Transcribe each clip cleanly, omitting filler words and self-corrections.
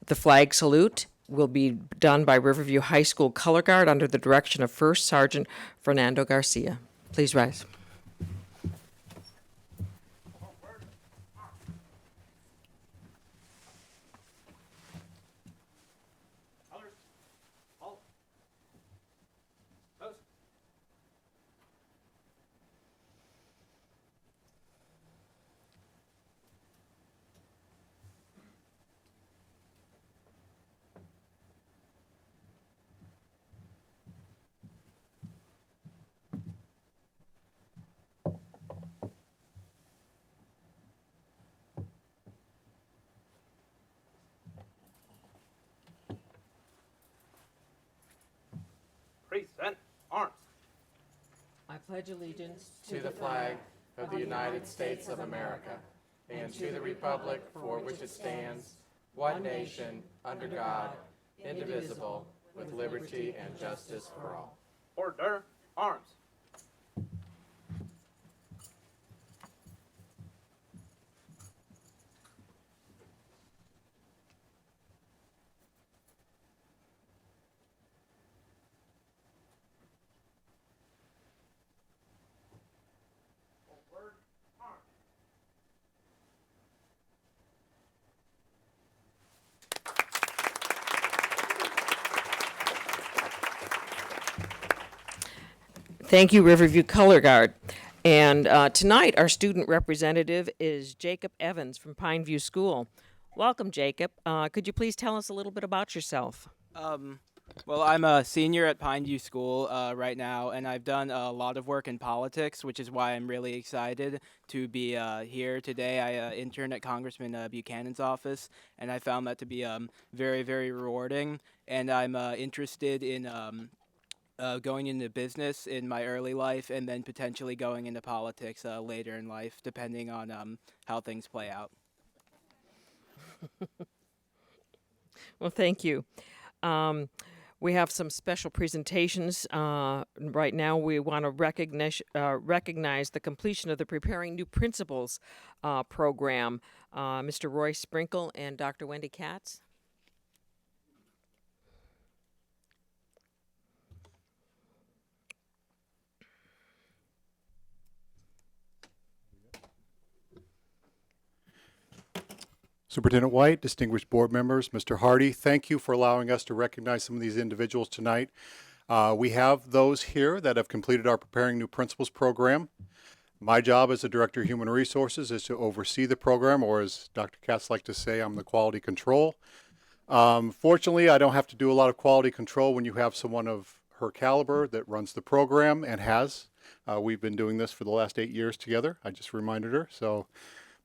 The flag salute will be done by Riverview High School Color Guard under the direction of First Sergeant Fernando Garcia. Please rise. Present arms. I pledge allegiance to the flag of the United States of America and to the republic for which it stands, one nation, under God, indivisible, with liberty and justice for all. Order. Arms. Thank you, Riverview Color Guard. And tonight, our student representative is Jacob Evans from Pineview School. Welcome, Jacob. Could you please tell us a little bit about yourself? Well, I'm a senior at Pineview School right now, and I've done a lot of work in politics, which is why I'm really excited to be here today. I interned at Congressman Buchanan's office, and I found that to be very, very rewarding. And I'm interested in going into business in my early life and then potentially going into politics later in life, depending on how things play out. Well, thank you. We have some special presentations. Right now, we want to recognize the completion of the Preparing New Principals program. Mr. Roy Sprinkle and Dr. Wendy Katz. Superintendent White, distinguished board members, Mr. Hardy, thank you for allowing us to recognize some of these individuals tonight. We have those here that have completed our Preparing New Principals program. My job as the Director of Human Resources is to oversee the program, or as Dr. Katz likes to say, I'm the quality control. Fortunately, I don't have to do a lot of quality control when you have someone of her caliber that runs the program and has. We've been doing this for the last 8 years together. I just reminded her. So.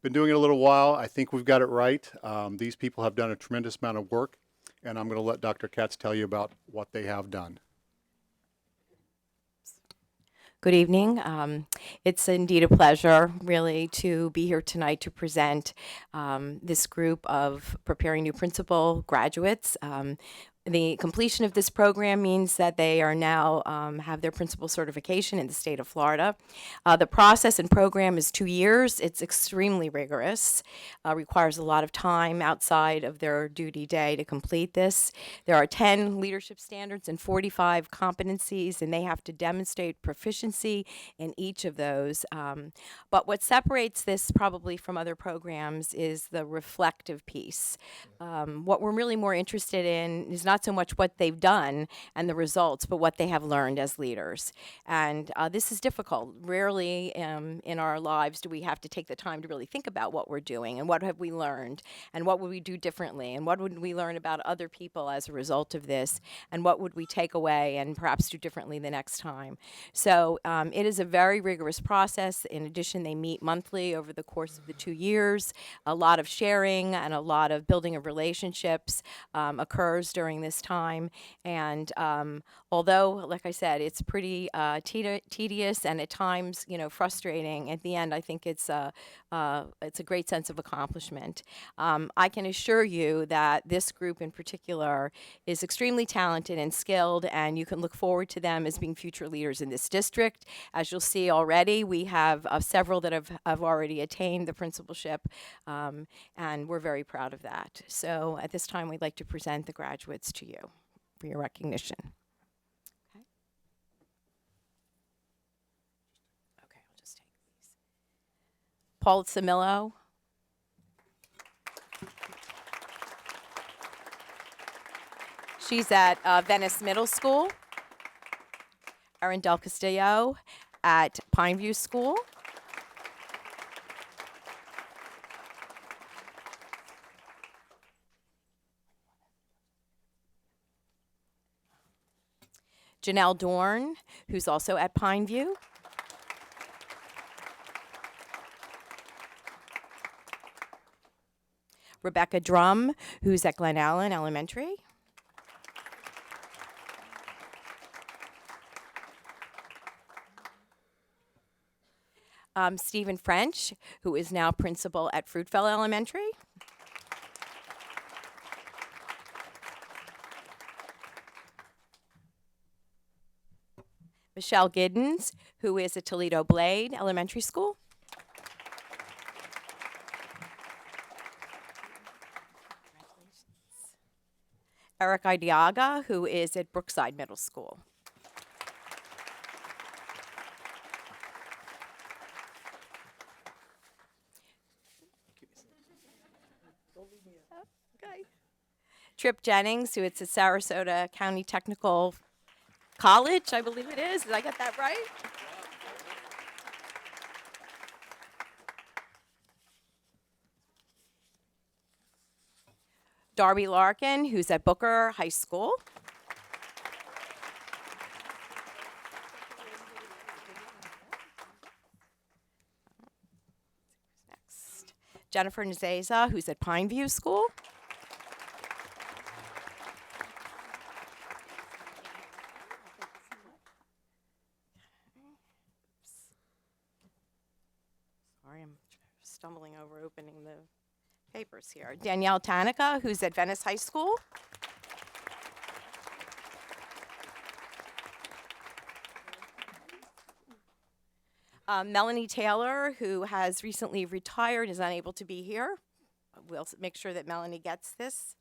Been doing it a little while. I think we've got it right. These people have done a tremendous amount of work, and I'm going to let Dr. Katz tell you about what they have done. Good evening. It's indeed a pleasure, really, to be here tonight to present this group of Preparing New Principal graduates. The completion of this program means that they are now have their principal certification in the state of Florida. The process and program is 2 years. It's extremely rigorous, requires a lot of time outside of their duty day to complete this. There are 10 leadership standards and 45 competencies, and they have to demonstrate proficiency in each of those. But what separates this probably from other programs is the reflective piece. What we're really more interested in is not so much what they've done and the results, but what they have learned as leaders. And this is difficult. Rarely in our lives do we have to take the time to really think about what we're doing and what have we learned and what would we do differently and what would we learn about other people as a result of this and what would we take away and perhaps do differently the next time. So it is a very rigorous process. In addition, they meet monthly over the course of the 2 years. A lot of sharing and a lot of building of relationships occurs during during this time. And although, like I said, it's pretty tedious and at times, frustrating, at the end, I think it's a great sense of accomplishment. I can assure you that this group in particular is extremely talented and skilled, and you can look forward to them as being future leaders in this district. As you'll see already, we have several that have already attained the principalship, and we're very proud of that. So at this time, we'd like to present the graduates to you for your recognition. Okay, I'll just take these. Paul Samillo. She's at Venice Middle School. Erin Del Castillo at Pineview School. Janelle Dorn, who's also at Pineview. Rebecca Drum, who's at Glen Allen Elementary. Stephen French, who is now principal at Fruitvale Elementary. Michelle Giddens, who is at Toledo Blade Elementary School. Eric Idiaga, who is at Brookside Middle School. Okay. Trip Jennings, who is at Sarasota County Technical College, I believe it is. Did I get that right? Darby Larkin, who's at Booker High School. Next. Jennifer Nzeza, who's at Pineview School. Sorry, I'm stumbling over opening the papers here. Danielle Tanica, who's at Venice High School. Melanie Taylor, who has recently retired, is unable to be here. We'll make sure that Melanie gets this.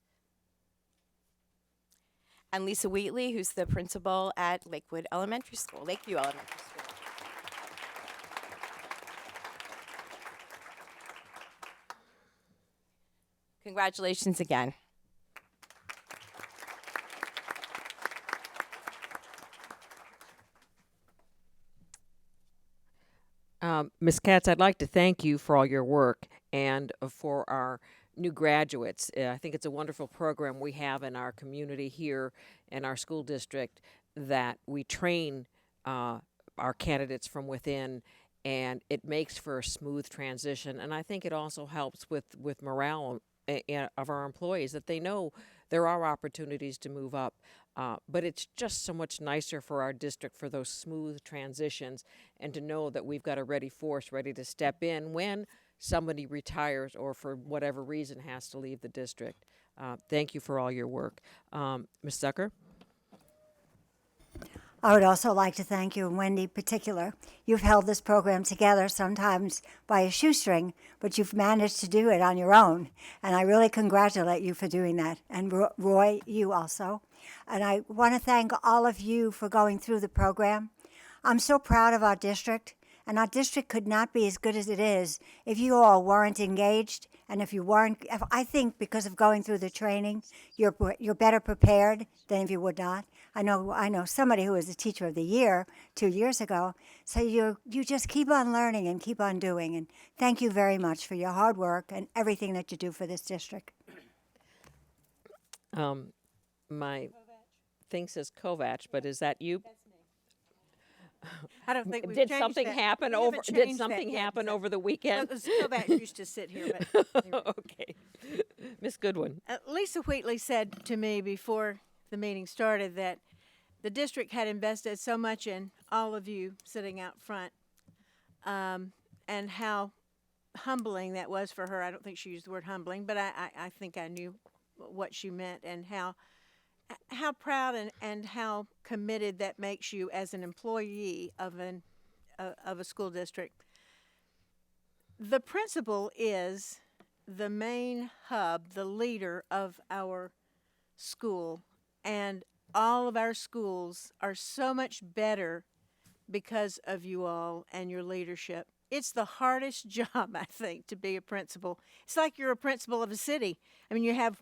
And Lisa Wheatley, who's the principal at Lakeview Elementary School. Congratulations again. Ms. Katz, I'd like to thank you for all your work and for our new graduates. I think it's a wonderful program we have in our community here in our school district, that we train our candidates from within, and it makes for a smooth transition. And I think it also helps with morale of our employees, that they know there are opportunities to move up. But it's just so much nicer for our district for those smooth transitions, and to know that we've got a ready force ready to step in when somebody retires or for whatever reason has to leave the district. Thank you for all your work. Ms. Zucker? I would also like to thank you, and Wendy in particular. You've held this program together sometimes by a shoestring, but you've managed to do it on your own. And I really congratulate you for doing that. And Roy, you also. And I want to thank all of you for going through the program. I'm so proud of our district, and our district could not be as good as it is if you all weren't engaged. And if you weren't, I think because of going through the training, you're better prepared than if you would not. I know somebody who was a teacher of the year 2 years ago. So you just keep on learning and keep on doing. And thank you very much for your hard work and everything that you do for this district. My thing says Kovach, but is that you? I don't think we've Did changed something that. happen We over? haven't Did changed that something yet, happen so- over the weekend? Kovacs used to sit here, but Okay, Miss Goodwin. Lisa Wheatley said to me before the meeting started, that the district had invested so much in all of you sitting out front, and how humbling that was for her. I don't think she used the word humbling, but I think I knew what she meant, and how proud and how committed that makes you as an employee of a school district. The principal is the main hub, the leader of our school, and all of our schools are so much better because of you all and your leadership. It's the hardest job, I think, to be a principal. It's like you're a principal of a city. I mean, you have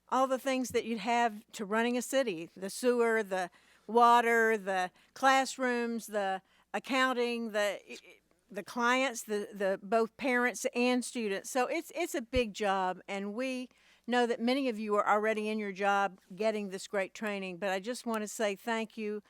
all the things that you'd have to running a city: the sewer, the water, the classrooms, the accounting, the clients, the both parents and students. So it's a big job, and we know that many of you are already in your job getting this great training. But I just want to say thank you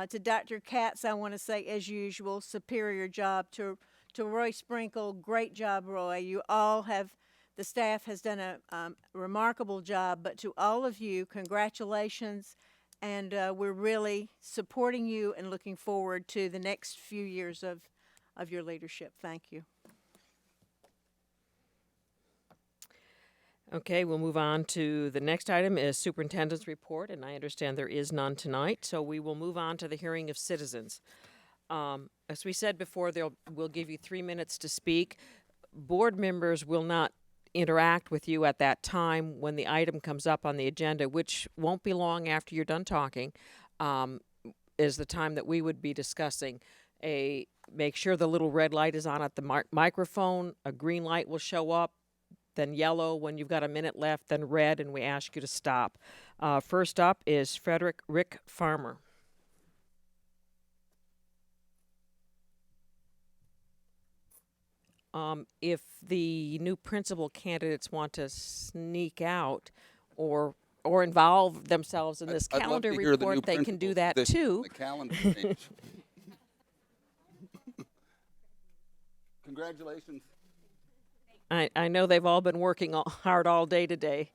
to Dr. Katz. I want to say, as usual, superior job. To Roy Sprinkle, great job, Roy. You all have, the staff has done a remarkable job. But to all of you, congratulations. And we're really supporting you and looking forward to the next few years of your leadership. Thank you. Okay, we'll move on to the next item is superintendent's report, and I understand there is none tonight, so we will move on to the hearing of citizens. As we said before, we'll give you 3 minutes to speak. Board members will not interact with you at that time when the item comes up on the agenda, which won't be long after you're done talking, is the time that we would be discussing. Make sure the little red light is on at the microphone. A green light will show up, then yellow when you've got a minute left, then red, and we ask you to stop. First up is Rick Farmer. If the new principal candidates want to sneak out or involve themselves in this I'd love calendar to hear the new report, they can do that principal's vision too. on the calendar change. Congratulations. I know they've all been working hard all day today.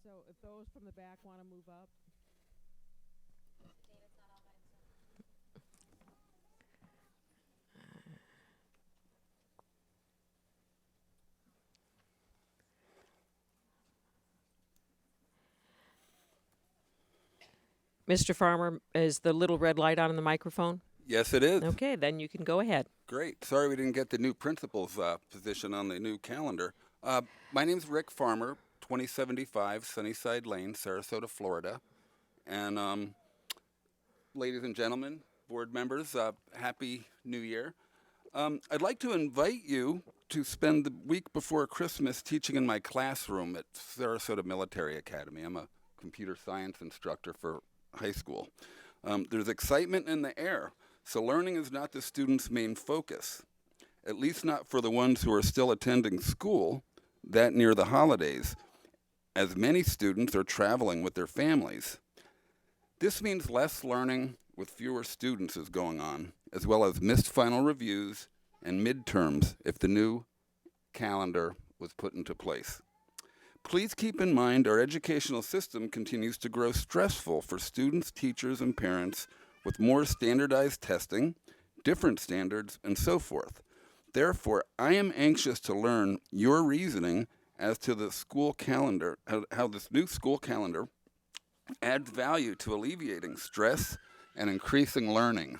So if those from the back want to move up. Mr. Farmer, is the little red light on the microphone? Yes, it is. Okay, then you can go ahead. Great. Sorry we didn't get the new principal's position on the new calendar. My name's Rick Farmer, 2075 Sunnyside Lane, Sarasota, Florida. And ladies and gentlemen, board members, Happy New Year. I'd like to invite you to spend the week before Christmas teaching in my classroom at Sarasota Military Academy. I'm a computer science instructor for high school. There's excitement in the air, so learning is not the students' main focus, at least not for the ones who are still attending school that near the holidays, as many students are traveling with their families. This means less learning with fewer students is going on, as well as missed final reviews and midterms if the new calendar was put into place. Please keep in mind our educational system continues to grow stressful for students, teachers, and parents with more standardized testing, different standards, and so forth. Therefore, I am anxious to learn your reasoning as to the school calendar, how this new school calendar adds value to alleviating stress and increasing learning.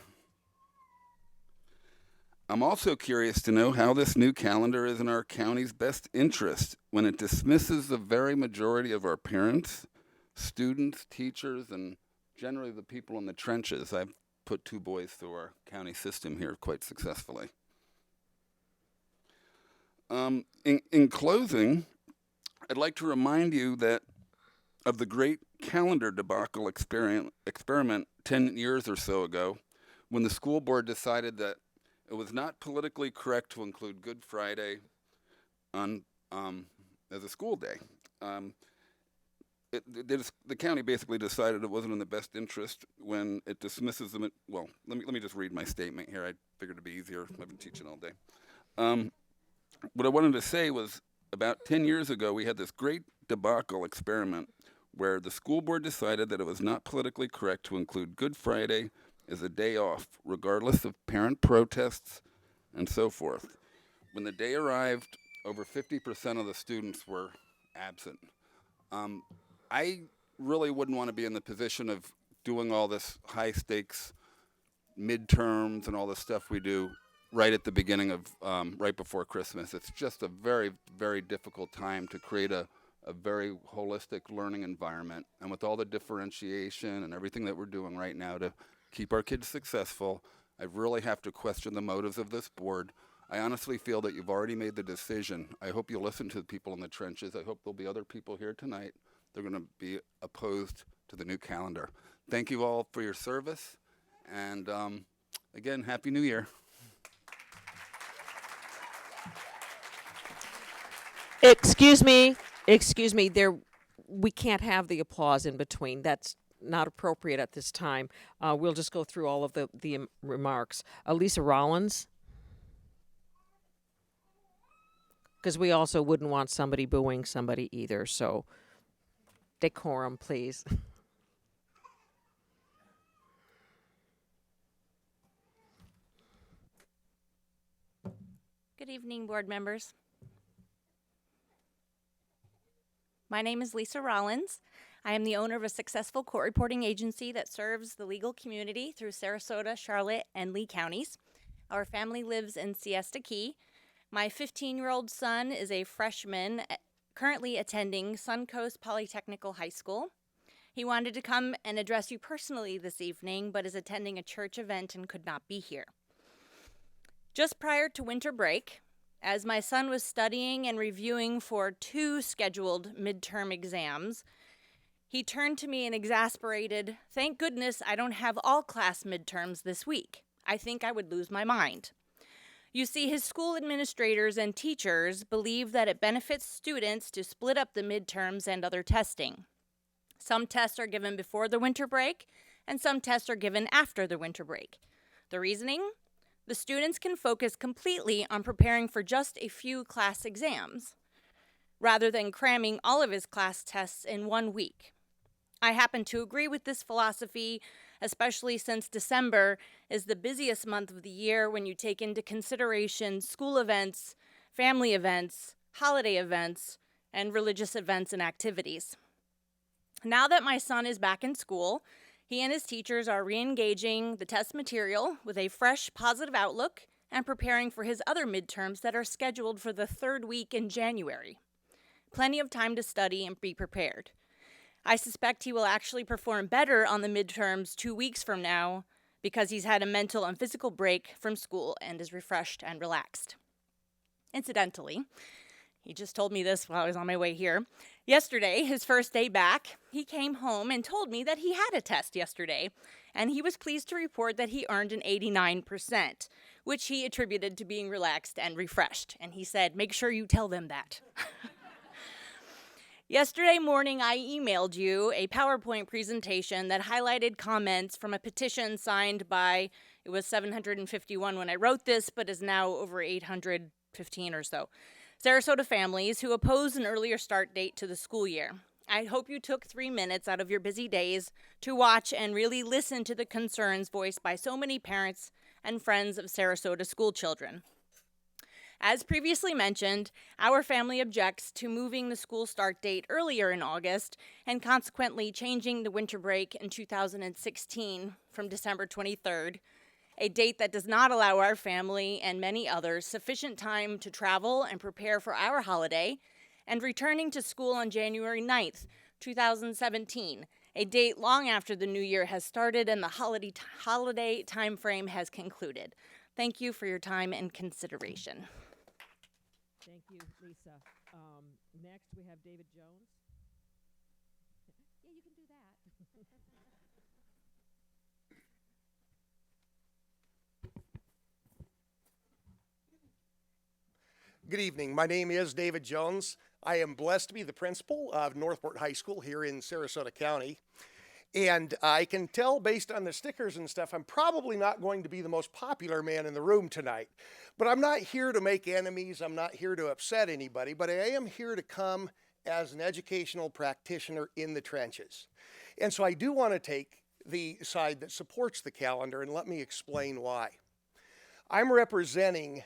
I'm also curious to know how this new calendar is in our county's best interest when it dismisses the very majority of our parents, students, teachers, and generally the people in the trenches. I've put 2 boys through our county system here quite successfully. In closing, I'd like to remind you that of the great calendar debacle experiment 10 years or so ago, when the school board decided that it was not politically correct to include Good Friday on as a school day. The county basically decided it wasn't in the best interest when it dismisses them. Well, let me just read my statement here. I figured it'd be easier. I've been teaching all day. What I wanted to say was about 10 years ago, we had this great debacle experiment where the school board decided that it was not politically correct to include Good Friday as a day off, regardless of parent protests and so forth. When the day arrived, over 50% of the students were absent. I really wouldn't want to be in the position of doing all this high stakes midterms and all this stuff we do right at the beginning of, right before Christmas. It's just a very, very difficult time to create a very holistic learning environment. And with all the differentiation and everything that we're doing right now to keep our kids successful, I really have to question the motives of this board. I honestly feel that you've already made the decision. I hope you'll listen to the people in the trenches. I hope there'll be other people here tonight. They're going to be opposed to the new calendar. Thank you all for your service. And again, Happy New Year. Excuse me. There, we can't have the applause in between. That's not appropriate at this time. We'll just go through all of the remarks. Lisa Rollins, because we also wouldn't want somebody booing somebody either. So, decorum, please. Good evening, board members. My name is Lisa Rollins. I am the owner of a successful court reporting agency that serves the legal community through Sarasota, Charlotte, and Lee counties. Our family lives in Siesta Key. My 15-year-old son is a freshman currently attending Suncoast Polytechnical High School. He wanted to come and address you personally this evening, but is attending a church event and could not be here. Just prior to winter break, as my son was studying and reviewing for 2 scheduled midterm exams, he turned to me and exasperated, "Thank goodness I don't have all class midterms this week. I think I would lose my mind." You see, his school administrators and teachers believe that it benefits students to split up the midterms and other testing. Some tests are given before the winter break, and some tests are given after the winter break. The reasoning? The students can focus completely on preparing for just a few class exams, rather than cramming all of his class tests in 1 week. I happen to agree with this philosophy, especially since December is the busiest month of the year when you take into consideration school events, family events, holiday events, and religious events and activities. Now that my son is back in school, he and his teachers are re-engaging the test material with a fresh, positive outlook and preparing for his other midterms that are scheduled for the 3rd week in January. Plenty of time to study and be prepared. I suspect he will actually perform better on the midterms 2 weeks from now because he's had a mental and physical break from school and is refreshed and relaxed. Incidentally, he just told me this while I was on my way here. Yesterday, his first day back, he came home and told me that he had a test yesterday, and he was pleased to report that he earned an 89%, which he attributed to being relaxed and refreshed. And he said, "Make sure you tell them that." Yesterday morning, I emailed you a PowerPoint presentation that highlighted comments from a petition signed by, it was 751 when I wrote this, but is now over 815 or so, Sarasota families who oppose an earlier start date to the school year. I hope you took 3 minutes out of your busy days to watch and really listen to the concerns voiced by so many parents and friends of Sarasota school children. As previously mentioned, our family objects to moving the school start date earlier in August and consequently changing the winter break in 2016 from December 23rd, a date that does not allow our family and many others sufficient time to travel and prepare for our holiday, and returning to school on January 9th, 2017, a date long after the new year has started and the holiday time frame has concluded. Thank you for your time and consideration. Thank you, Lisa. Next, we have David Jones. Yeah, you can do that. Good evening. My name is David Jones. I am blessed to be the principal of Northport High School here in Sarasota County. And I can tell based on the stickers and stuff, I'm probably not going to be the most popular man in the room tonight. But I'm not here to make enemies. I'm not here to upset anybody. But I am here to come as an educational practitioner in the trenches. And so I do want to take the side that supports the calendar, and let me explain why. I'm representing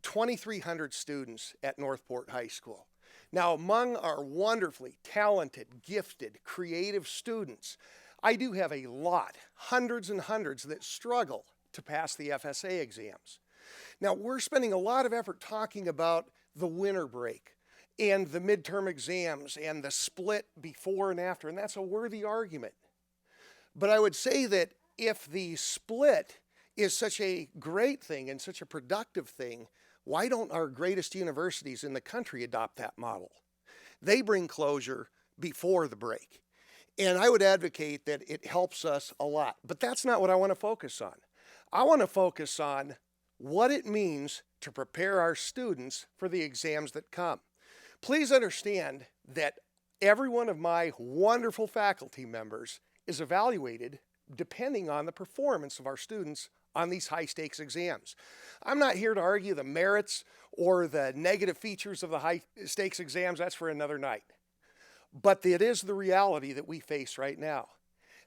2,300 students at Northport High School. Now, among our wonderfully talented, gifted, creative students, I do have a lot, hundreds and hundreds, that struggle to pass the FSA exams. Now, we're spending a lot of effort talking about the winter break and the midterm exams and the split before and after, and that's a worthy argument. But I would say that if the split is such a great thing and such a productive thing, why don't our greatest universities in the country adopt that model? They bring closure before the break. And I would advocate that it helps us a lot. But that's not what I want to focus on. I want to focus on what it means to prepare our students for the exams that come. Please understand that every one of my wonderful faculty members is evaluated depending on the performance of our students on these high-stakes exams. I'm not here to argue the merits or the negative features of the high-stakes exams. That's for another night. But it is the reality that we face right now.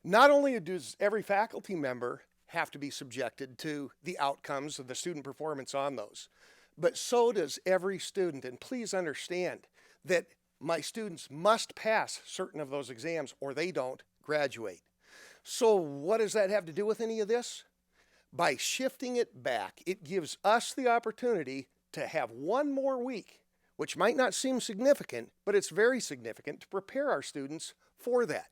Not only does every faculty member have to be subjected to the outcomes of the student performance on those, but so does every student. And please understand that my students must pass certain of those exams or they don't graduate. So what does that have to do with any of this? By shifting it back, it gives us the opportunity to have one more week, which might not seem significant, but it's very significant to prepare our students for that.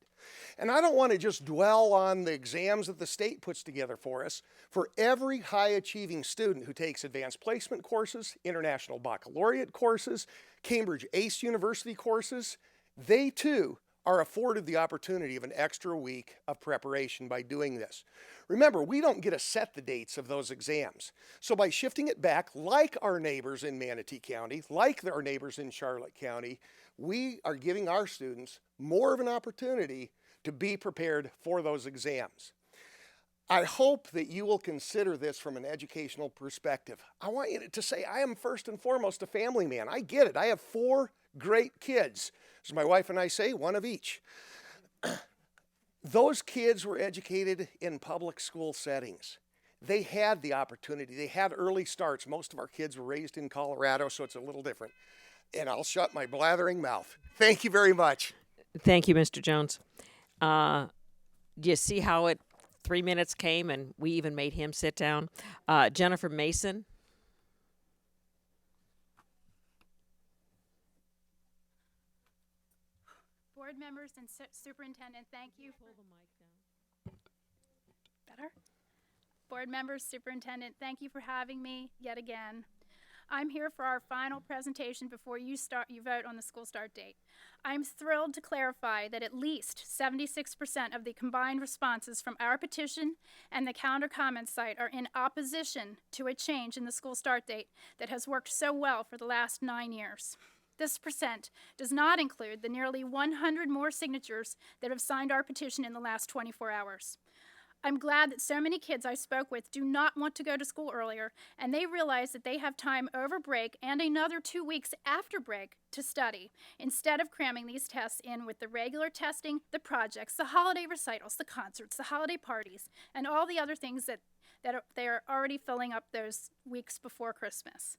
And I don't want to just dwell on the exams that the state puts together for us. For every high-achieving student who takes advanced placement courses, international baccalaureate courses, Cambridge ACE University courses, they too are afforded the opportunity of an extra week of preparation by doing this. Remember, we don't get to set the dates of those exams. So by shifting it back, like our neighbors in Manatee County, like our neighbors in Charlotte County, we are giving our students more of an opportunity to be prepared for those exams. I hope that you will consider this from an educational perspective. I want you to say, I am first and foremost a family man. I get it. I have 4 great kids. As my wife and I say, one of each. Those kids were educated in public school settings. They had the opportunity. They had early starts. Most of our kids were raised in Colorado, so it's a little different. And I'll shut my blathering mouth. Thank you very much. Thank you, Mr. Jones. Do you see how 3 minutes came and we even made him sit down? Jennifer Mason. Board members and superintendent, thank you. Pull the mic down. Better? Board members, superintendent, thank you for having me yet again. I'm here for our final presentation before you vote on the school start date. I'm thrilled to clarify that at least 76% of the combined responses from our petition and the calendar comments site are in opposition to a change in the school start date that has worked so well for the last 9 years. This percent does not include the nearly 100 more signatures that have signed our petition in the last 24 hours. I'm glad that so many kids I spoke with do not want to go to school earlier, and they realize that they have time over break and another 2 weeks after break to study, instead of cramming these tests in with the regular testing, the projects, the holiday recitals, the concerts, the holiday parties, and all the other things that they are already filling up those weeks before Christmas.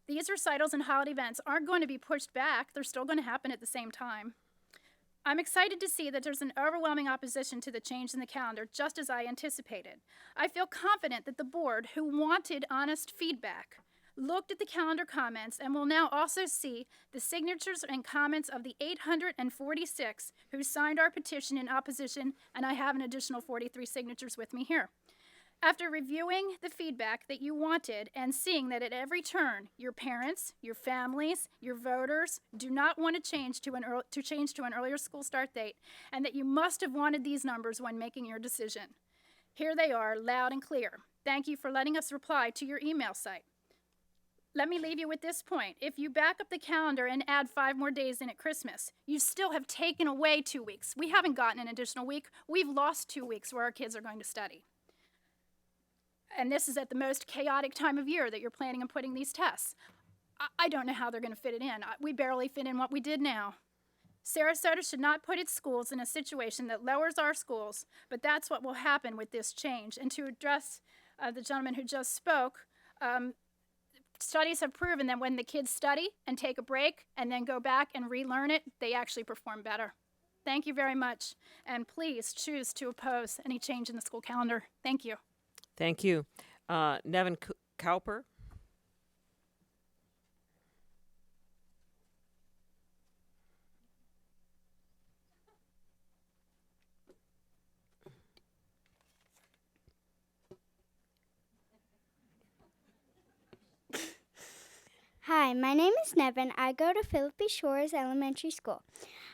These recitals and holiday events aren't going to be pushed back. They're still going to happen at the same time. I'm excited to see that there's an overwhelming opposition to the change in the calendar, just as I anticipated. I feel confident that the board, who wanted honest feedback, looked at the calendar comments and will now also see the signatures and comments of the 846 who signed our petition in opposition, and I have an additional 43 signatures with me here. After reviewing the feedback that you wanted and seeing that at every turn, your parents, your families, your voters do not want to change to an earlier school start date, and that you must have wanted these numbers when making your decision. Here they are, loud and clear. Thank you for letting us reply to your email site. let me leave you with this point. If you back up the calendar and add 5 more days in at Christmas, you still have taken away 2 weeks. We haven't gotten an additional week. We've lost 2 weeks where our kids are going to study. And this is at the most chaotic time of year that you're planning on putting these tests. I don't know how they're going to fit it in. We barely fit in what we did now. Sarasota should not put its schools in a situation that lowers our schools, but that's what will happen with this change. And to address the gentleman who just spoke, studies have proven that when the kids study and take a break and then go back and relearn it, they actually perform better. Thank you very much. And please choose to oppose any change in the school calendar. Thank you. Thank you. Nevin Cowper. Hi, my name is Nevin. I go to Philippi Shores Elementary School.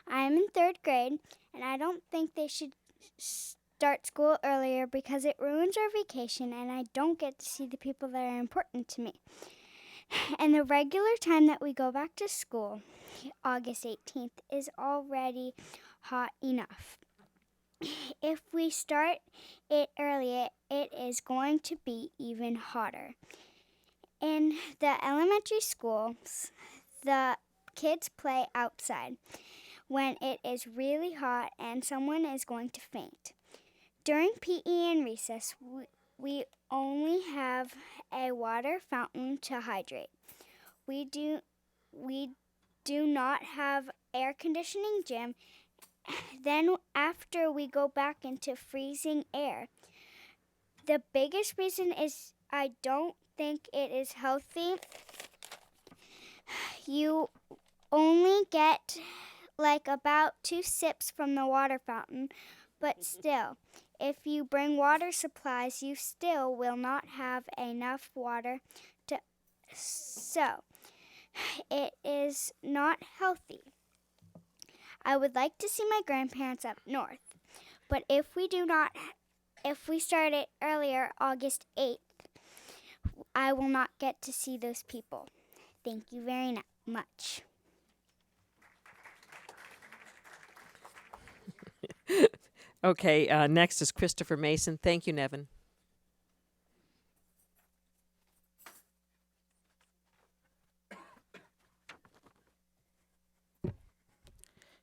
I am in 3rd grade, and I don't think they should start school earlier because it ruins our vacation and I don't get to see the people that are important to me. And the regular time that we go back to school, August 18th, is already hot enough. If we start it earlier, it is going to be even hotter. In the elementary schools, the kids play outside when it is really hot and someone is going to faint. During PE and recess, we only have a water fountain to hydrate. We do not have air conditioning gym. Then after we go back into freezing air. The biggest reason is I don't think it is healthy. You only get like about 2 sips from the water fountain, but still, if you bring water supplies, you still will not have enough water to. So, it is not healthy. I would like to see my grandparents up north, but if we start it earlier, August 8th, I will not get to see those people. Thank you very much. Okay, next is Christopher Mason. Thank you, Nevin.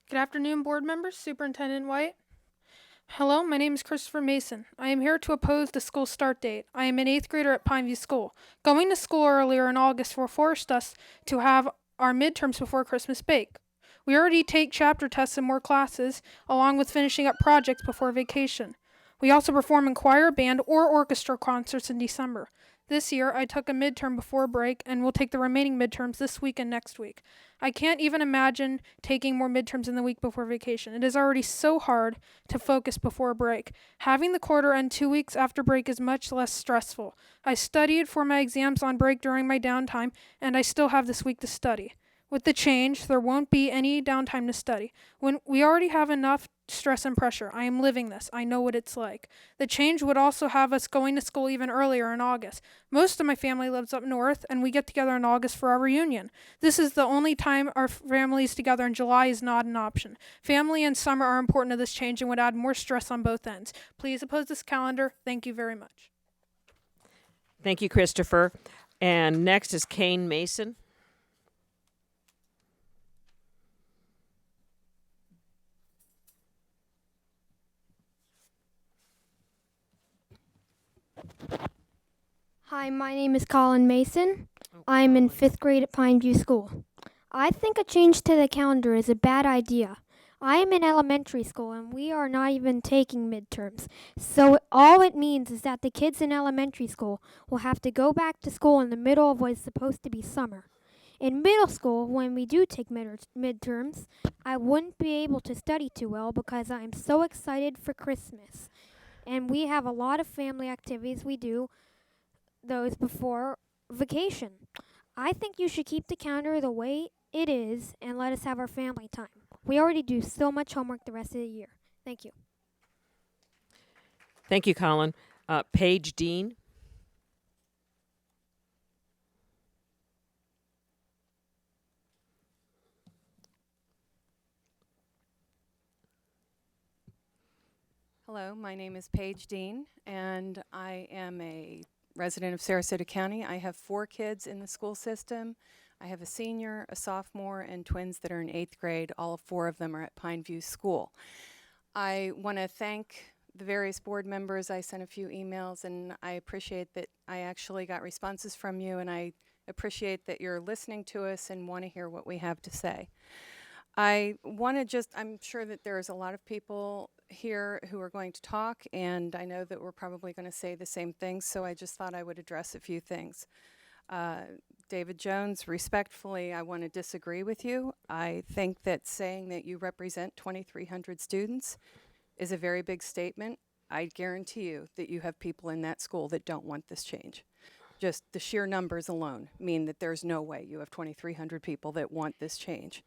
Good afternoon, board members, Superintendent White. Hello, my name is Christopher Mason. I am here to oppose the school start date. I am an 8th grader at Pineview School. Going to school earlier in August forced us to have our midterms before Christmas break. We already take chapter tests in more classes, along with finishing up projects before vacation. We also perform in choir, band, or orchestra concerts in December. This year, I took a midterm before break and will take the remaining midterms this week and next week. I can't even imagine taking more midterms in the week before vacation. It is already so hard to focus before break. Having the quarter end 2 weeks after break is much less stressful. I studied for my exams on break during my downtime, and I still have this week to study. With the change, there won't be any downtime to study. When we already have enough stress and pressure, I am living this. I know what it's like. The change would also have us going to school even earlier in August. Most of my family lives up north, and we get together in August for our reunion. This is the only time our family is together, and July is not an option. Family and summer are important to this change and would add more stress on both ends. Please oppose this calendar. Thank you very much. Thank you, Christopher. And next is Kane Mason. Hi, my name is Colin Mason. I'm in 5th grade at Pineview School. I think a change to the calendar is a bad idea. I am in elementary school and we are not even taking midterms. So all it means is that the kids in elementary school will have to go back to school in the middle of what is supposed to be summer. In middle school, when we do take midterms, I wouldn't be able to study too well because I am so excited for Christmas. And we have a lot of family activities we do those before vacation. I think you should keep the calendar the way it is and let us have our family time. We already do so much homework the rest of the year. Thank you. Thank you, Colin. Paige Dean. Hello, my name is Paige Dean, and I am a resident of Sarasota County. I have 4 kids in the school system. I have a senior, a sophomore, and twins that are in 8th grade. All 4 of them are at Pineview School. I want to thank the various board members. I sent a few emails, and I appreciate that I actually got responses from you, and I appreciate that you're listening to us and want to hear what we have to say. I want to just, I'm sure that there's a lot of people here who are going to talk, and I know that we're probably going to say the same things, so I just thought I would address a few things. David Jones, respectfully, I want to disagree with you. I think that saying that you represent 2,300 students is a very big statement. I guarantee you that you have people in that school that don't want this change. Just the sheer numbers alone mean that there's no way you have 2,300 people that want this change.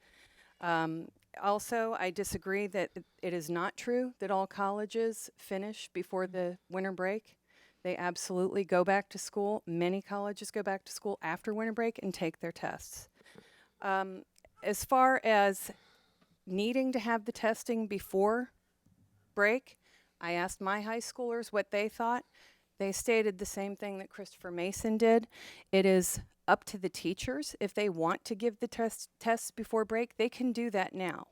Also, I disagree that it is not true that all colleges finish before the winter break. They absolutely go back to school. Many colleges go back to school after winter break and take their tests. As far as needing to have the testing before break, I asked my high schoolers what they thought. They stated the same thing that Christopher Mason did. It is up to the teachers. If they want to give the tests before break, they can do that now.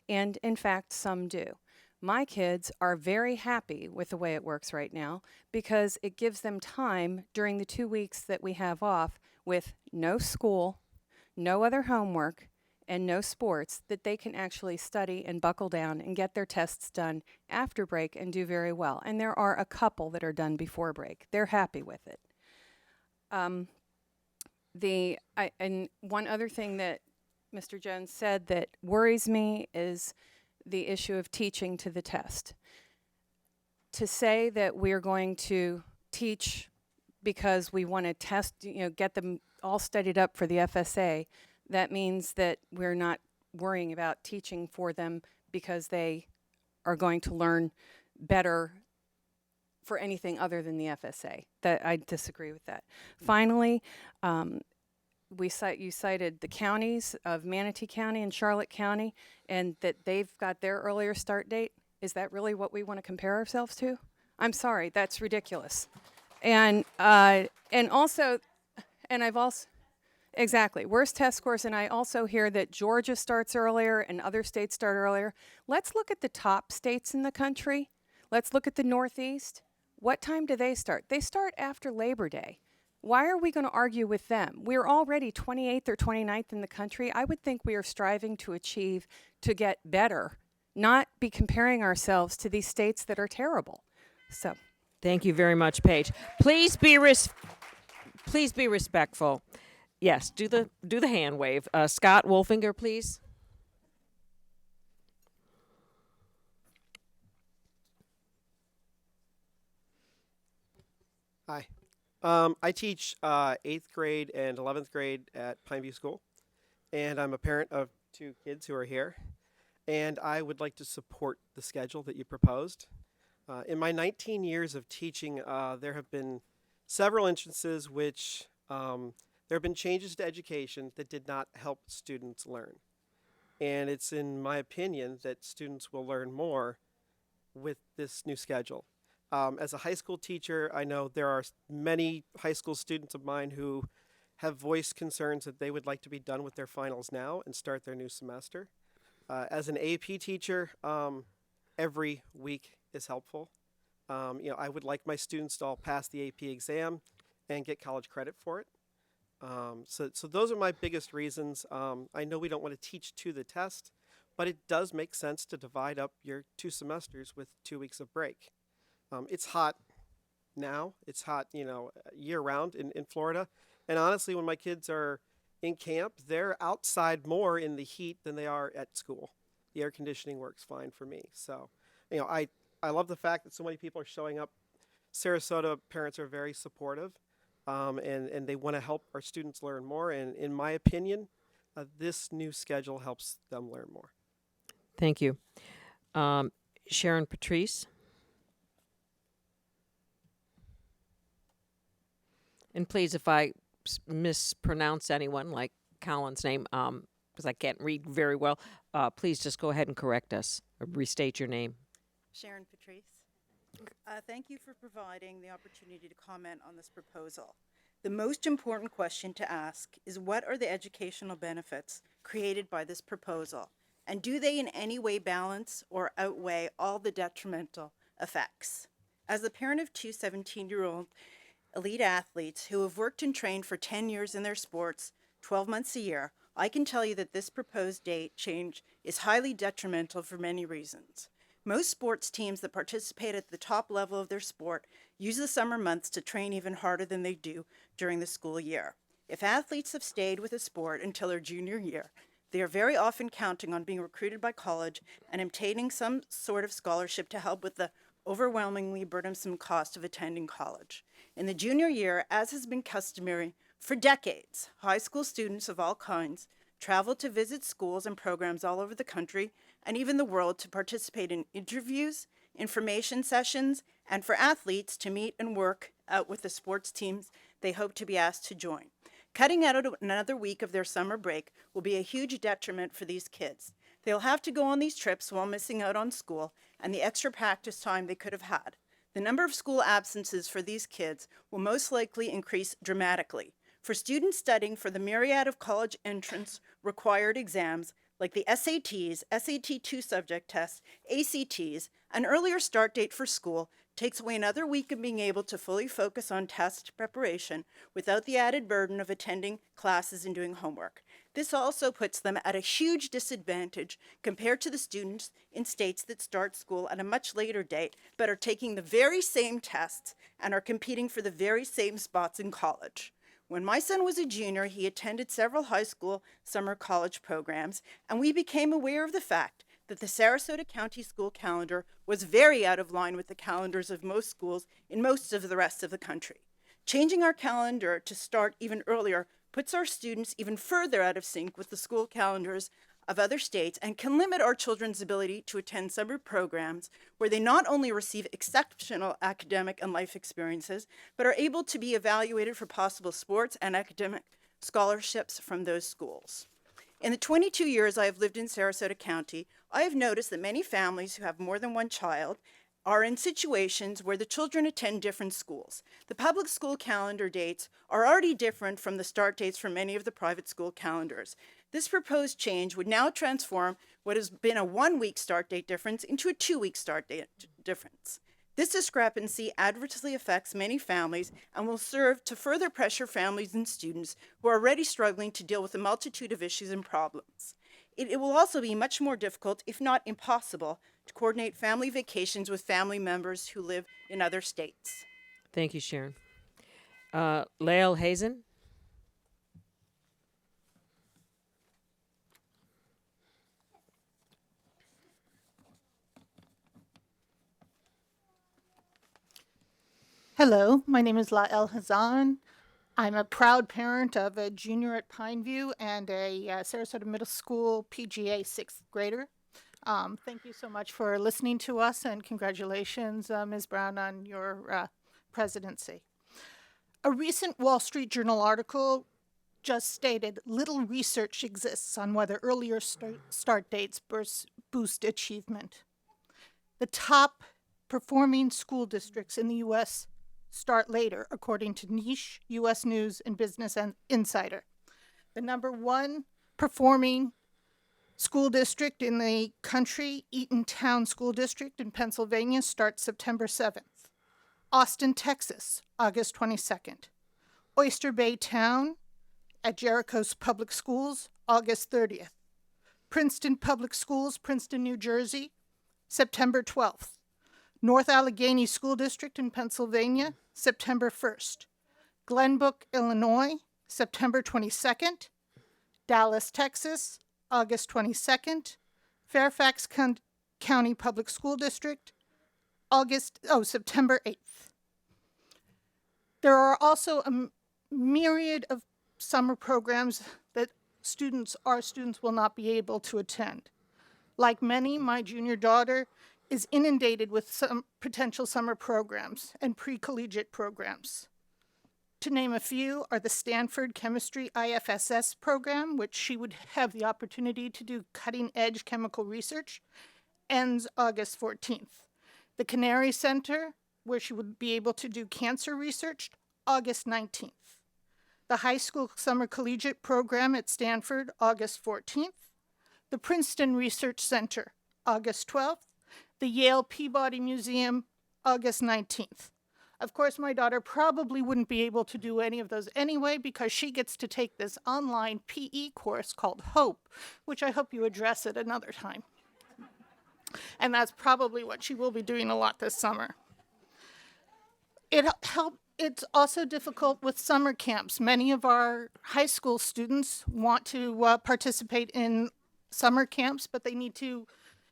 And in fact, some do. My kids are very happy with the way it works right now because it gives them time during the 2 weeks that we have off with no school, no other homework, and no sports that they can actually study and buckle down and get their tests done after break and do very well. And there are a couple that are done before break. They're happy with it. And one other thing that Mr. Jones said that worries me is the issue of teaching to the test. To say that we're going to teach because we want to test, get them all studied up for the FSA, that means that we're not worrying about teaching for them because they are going to learn better for anything other than the FSA. That I disagree with that. Finally, you cited the counties of Manatee County and Charlotte County, and that they've got their earlier start date. Is that really what we want to compare ourselves to? I'm sorry, that's ridiculous. And also, and I've also, exactly, worst test scores, and I also hear that Georgia starts earlier and other states start earlier. Let's look at the top states in the country. Let's look at the Northeast. What time do they start? They start after Labor Day. Why are we going to argue with them? We're already 28th or 29th in the country. I would think we are striving to achieve to get better, not be comparing ourselves to these states that are terrible. So, Thank you very much, Paige. Please be respectful. Yes, do the hand wave. Scott Wolfinger, please. Hi. I teach 8th grade and 11th grade at Pineview School, and I'm a parent of 2 kids who are here, and I would like to support the schedule that you proposed. In my 19 years of teaching, there have been several instances which there have been changes to education that did not help students learn. And it's in my opinion that students will learn more with this new schedule. As a high school teacher, I know there are many high school students of mine who have voiced concerns that they would like to be done with their finals now and start their new semester. As an AP teacher, every week is helpful. I would like my students to all pass the AP exam and get college credit for it. So those are my biggest reasons. I know we don't want to teach to the test, but it does make sense to divide up your 2 semesters with 2 weeks of break. It's hot now. It's hot, year round in Florida. And honestly, when my kids are in camp, they're outside more in the heat than they are at school. The air conditioning works fine for me. So, I love the fact that so many people are showing up. Sarasota parents are very supportive, and they want to help our students learn more. And in my opinion, this new schedule helps them learn more. Thank you. Sharon Patrice. And please, if I mispronounce anyone, like Colin's name, because I can't read very well, please just go ahead and correct us or restate your name. Sharon Patrice. Thank you for providing the opportunity to comment on this proposal. The most important question to ask is, what are the educational benefits created by this proposal? And do they in any way balance or outweigh all the detrimental effects? As the parent of two 17-year-old elite athletes who have worked and trained for 10 years in their sports, 12 months a year, I can tell you that this proposed date change is highly detrimental for many reasons. Most sports teams that participate at the top level of their sport use the summer months to train even harder than they do during the school year. If athletes have stayed with a sport until their junior year, they are very often counting on being recruited by college and obtaining some sort of scholarship to help with the overwhelmingly burdensome cost of attending college. In the junior year, as has been customary for decades, high school students of all kinds travel to visit schools and programs all over the country and even the world to participate in interviews, information sessions, and for athletes to meet and work out with the sports teams they hope to be asked to join. Cutting out another week of their summer break will be a huge detriment for these kids. They'll have to go on these trips while missing out on school and the extra practice time they could have had. The number of school absences for these kids will most likely increase dramatically. For students studying for the myriad of college entrance required exams like the SATs, SAT 2 subject tests, ACTs, an earlier start date for school takes away another week of being able to fully focus on test preparation without the added burden of attending classes and doing homework. This also puts them at a huge disadvantage compared to the students in states that start school at a much later date but are taking the very same tests and are competing for the very same spots in college. When my son was a junior, he attended several high school summer college programs, and we became aware of the fact that the Sarasota County school calendar was very out of line with the calendars of most schools in most of the rest of the country. Changing our calendar to start even earlier puts our students even further out of sync with the school calendars of other states and can limit our children's ability to attend summer programs where they not only receive exceptional academic and life experiences, but are able to be evaluated for possible sports and academic scholarships from those schools. In the 22 years I have lived in Sarasota County, I have noticed that many families who have more than one child are in situations where the children attend different schools. The public school calendar dates are already different from the start dates for many of the private school calendars. This proposed change would now transform what has been a 1-week start date difference into a 2-week start date difference. This discrepancy adversely affects many families and will serve to further pressure families and students who are already struggling to deal with a multitude of issues and problems. It will also be much more difficult, if not impossible, to coordinate family vacations with family members who live in other states. Thank you, Sharon. Lael Hazen. Hello, my name is Lael Hazan. I'm a proud parent of a junior at Pineview and a Sarasota Middle School PGA 6th grader. Thank you so much for listening to us, and congratulations, Ms. Brown, on your presidency. A recent Wall Street Journal article just stated little research exists on whether earlier start dates boost achievement. The top performing school districts in the U.S. start later, according to Niche, U.S. News, and Business Insider. The number one performing school district in the country, Eatontown School District in Pennsylvania, starts September 7th. Austin, Texas, August 22nd. Oyster Bay Town at Jericho's Public Schools, August 30th. Princeton Public Schools, Princeton, New Jersey, September 12th. North Allegheny School District in Pennsylvania, September 1st. Glenbrook, Illinois, September 22nd. Dallas, Texas, August 22nd. Fairfax County Public School District, September 8th. There are also a myriad of summer programs that our students will not be able to attend. Like many, my junior daughter is inundated with some potential summer programs and pre-collegiate programs. To name a few are the Stanford Chemistry IFSS program, which she would have the opportunity to do cutting-edge chemical research, ends August 14th. The Canary Center, where she would be able to do cancer research, August 19th. The High School Summer Collegiate Program at Stanford, August 14th. The Princeton Research Center, August 12th. The Yale Peabody Museum, August 19th. Of course, my daughter probably wouldn't be able to do any of those anyway because she gets to take this online PE course called HOPE, which I hope you address at another time. And that's probably what she will be doing a lot this summer. It's also difficult with summer camps. Many of our high school students want to participate in summer camps, but they need to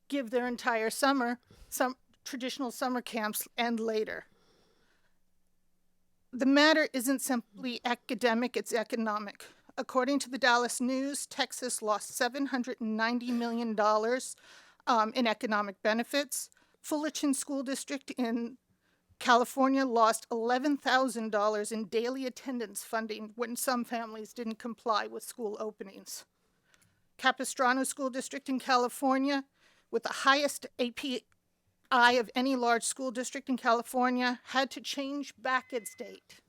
give their entire summer. Some traditional summer camps end later. The matter isn't simply academic, it's economic. According to the Dallas News, Texas lost $790 million in economic benefits. Fullerton School District in California lost $11,000 in daily attendance funding when some families didn't comply with school openings. Capistrano School District in California, with the highest API of any large school district in California, had to change back its date.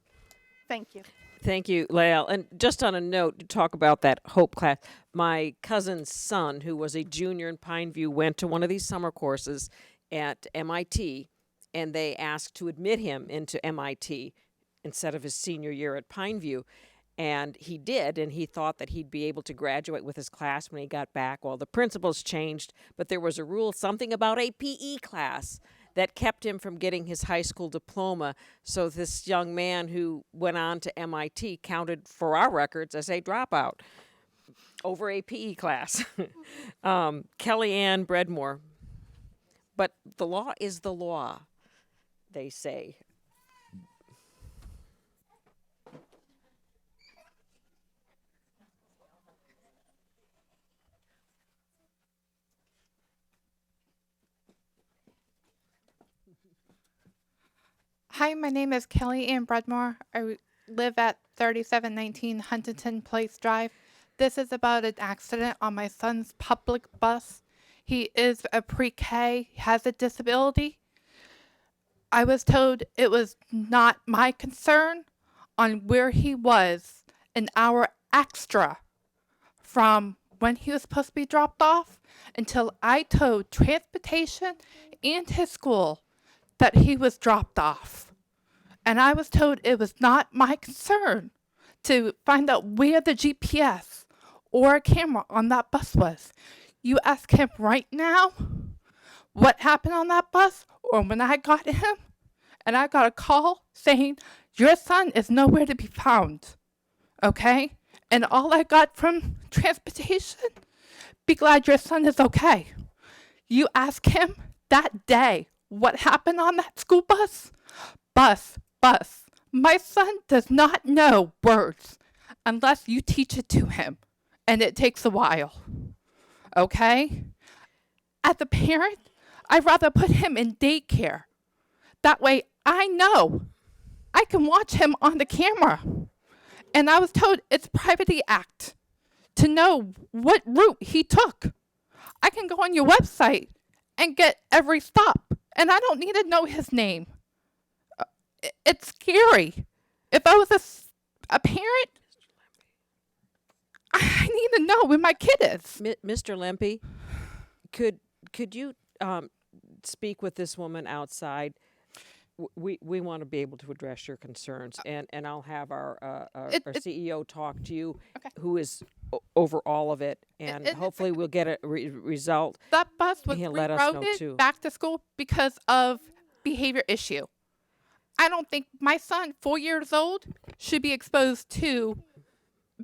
Thank you. Thank you, Lael. And just on a note, to talk about that HOPE class, my cousin's son, who was a junior in Pineview, went to one of these summer courses at MIT, and they asked to admit him into MIT instead of his senior year at Pineview. And he did, and he thought that he'd be able to graduate with his class when he got back. Well, the principals changed, but there was a rule, something about a PE class, that kept him from getting his high school diploma. So this young man who went on to MIT counted for our records as a dropout over a PE class. Kellyanne Bredmore. But the law is the law, they say. Hi, my name is Kelly Ann Bredmore. I live at 3719 Huntington Place Drive. This is about an accident on my son's public bus. He is a pre-K, has a disability. I was told it was not my concern on where he was an hour extra from when he was supposed to be dropped off until I told transportation and his school that he was dropped off. And I was told it was not my concern to find out where the GPS or a camera on that bus was. You ask him right now what happened on that bus, or when I got him and I got a call saying, your son is nowhere to be found, okay? And all I got from transportation, be glad your son is okay. You ask him that day what happened on that school bus? Bus. My son does not know words unless you teach it to him, and it takes a while, okay? As a parent, I'd rather put him in daycare. That way I know I can watch him on the camera. And I was told it's Privacy Act to know what route he took. I can go on your website and get every stop, and I don't need to know his name. It's scary. If I was a parent, I need to know where my kid is. Mr. Lempe, could you speak with this woman outside? We want to be able to address your concerns, and I'll have our CEO talk to you, who is over all of it, and hopefully we'll get a result. That bus was He'll let us know too. rerouted back to school because of behavior issue. I don't think my son, 4 years old, should be exposed to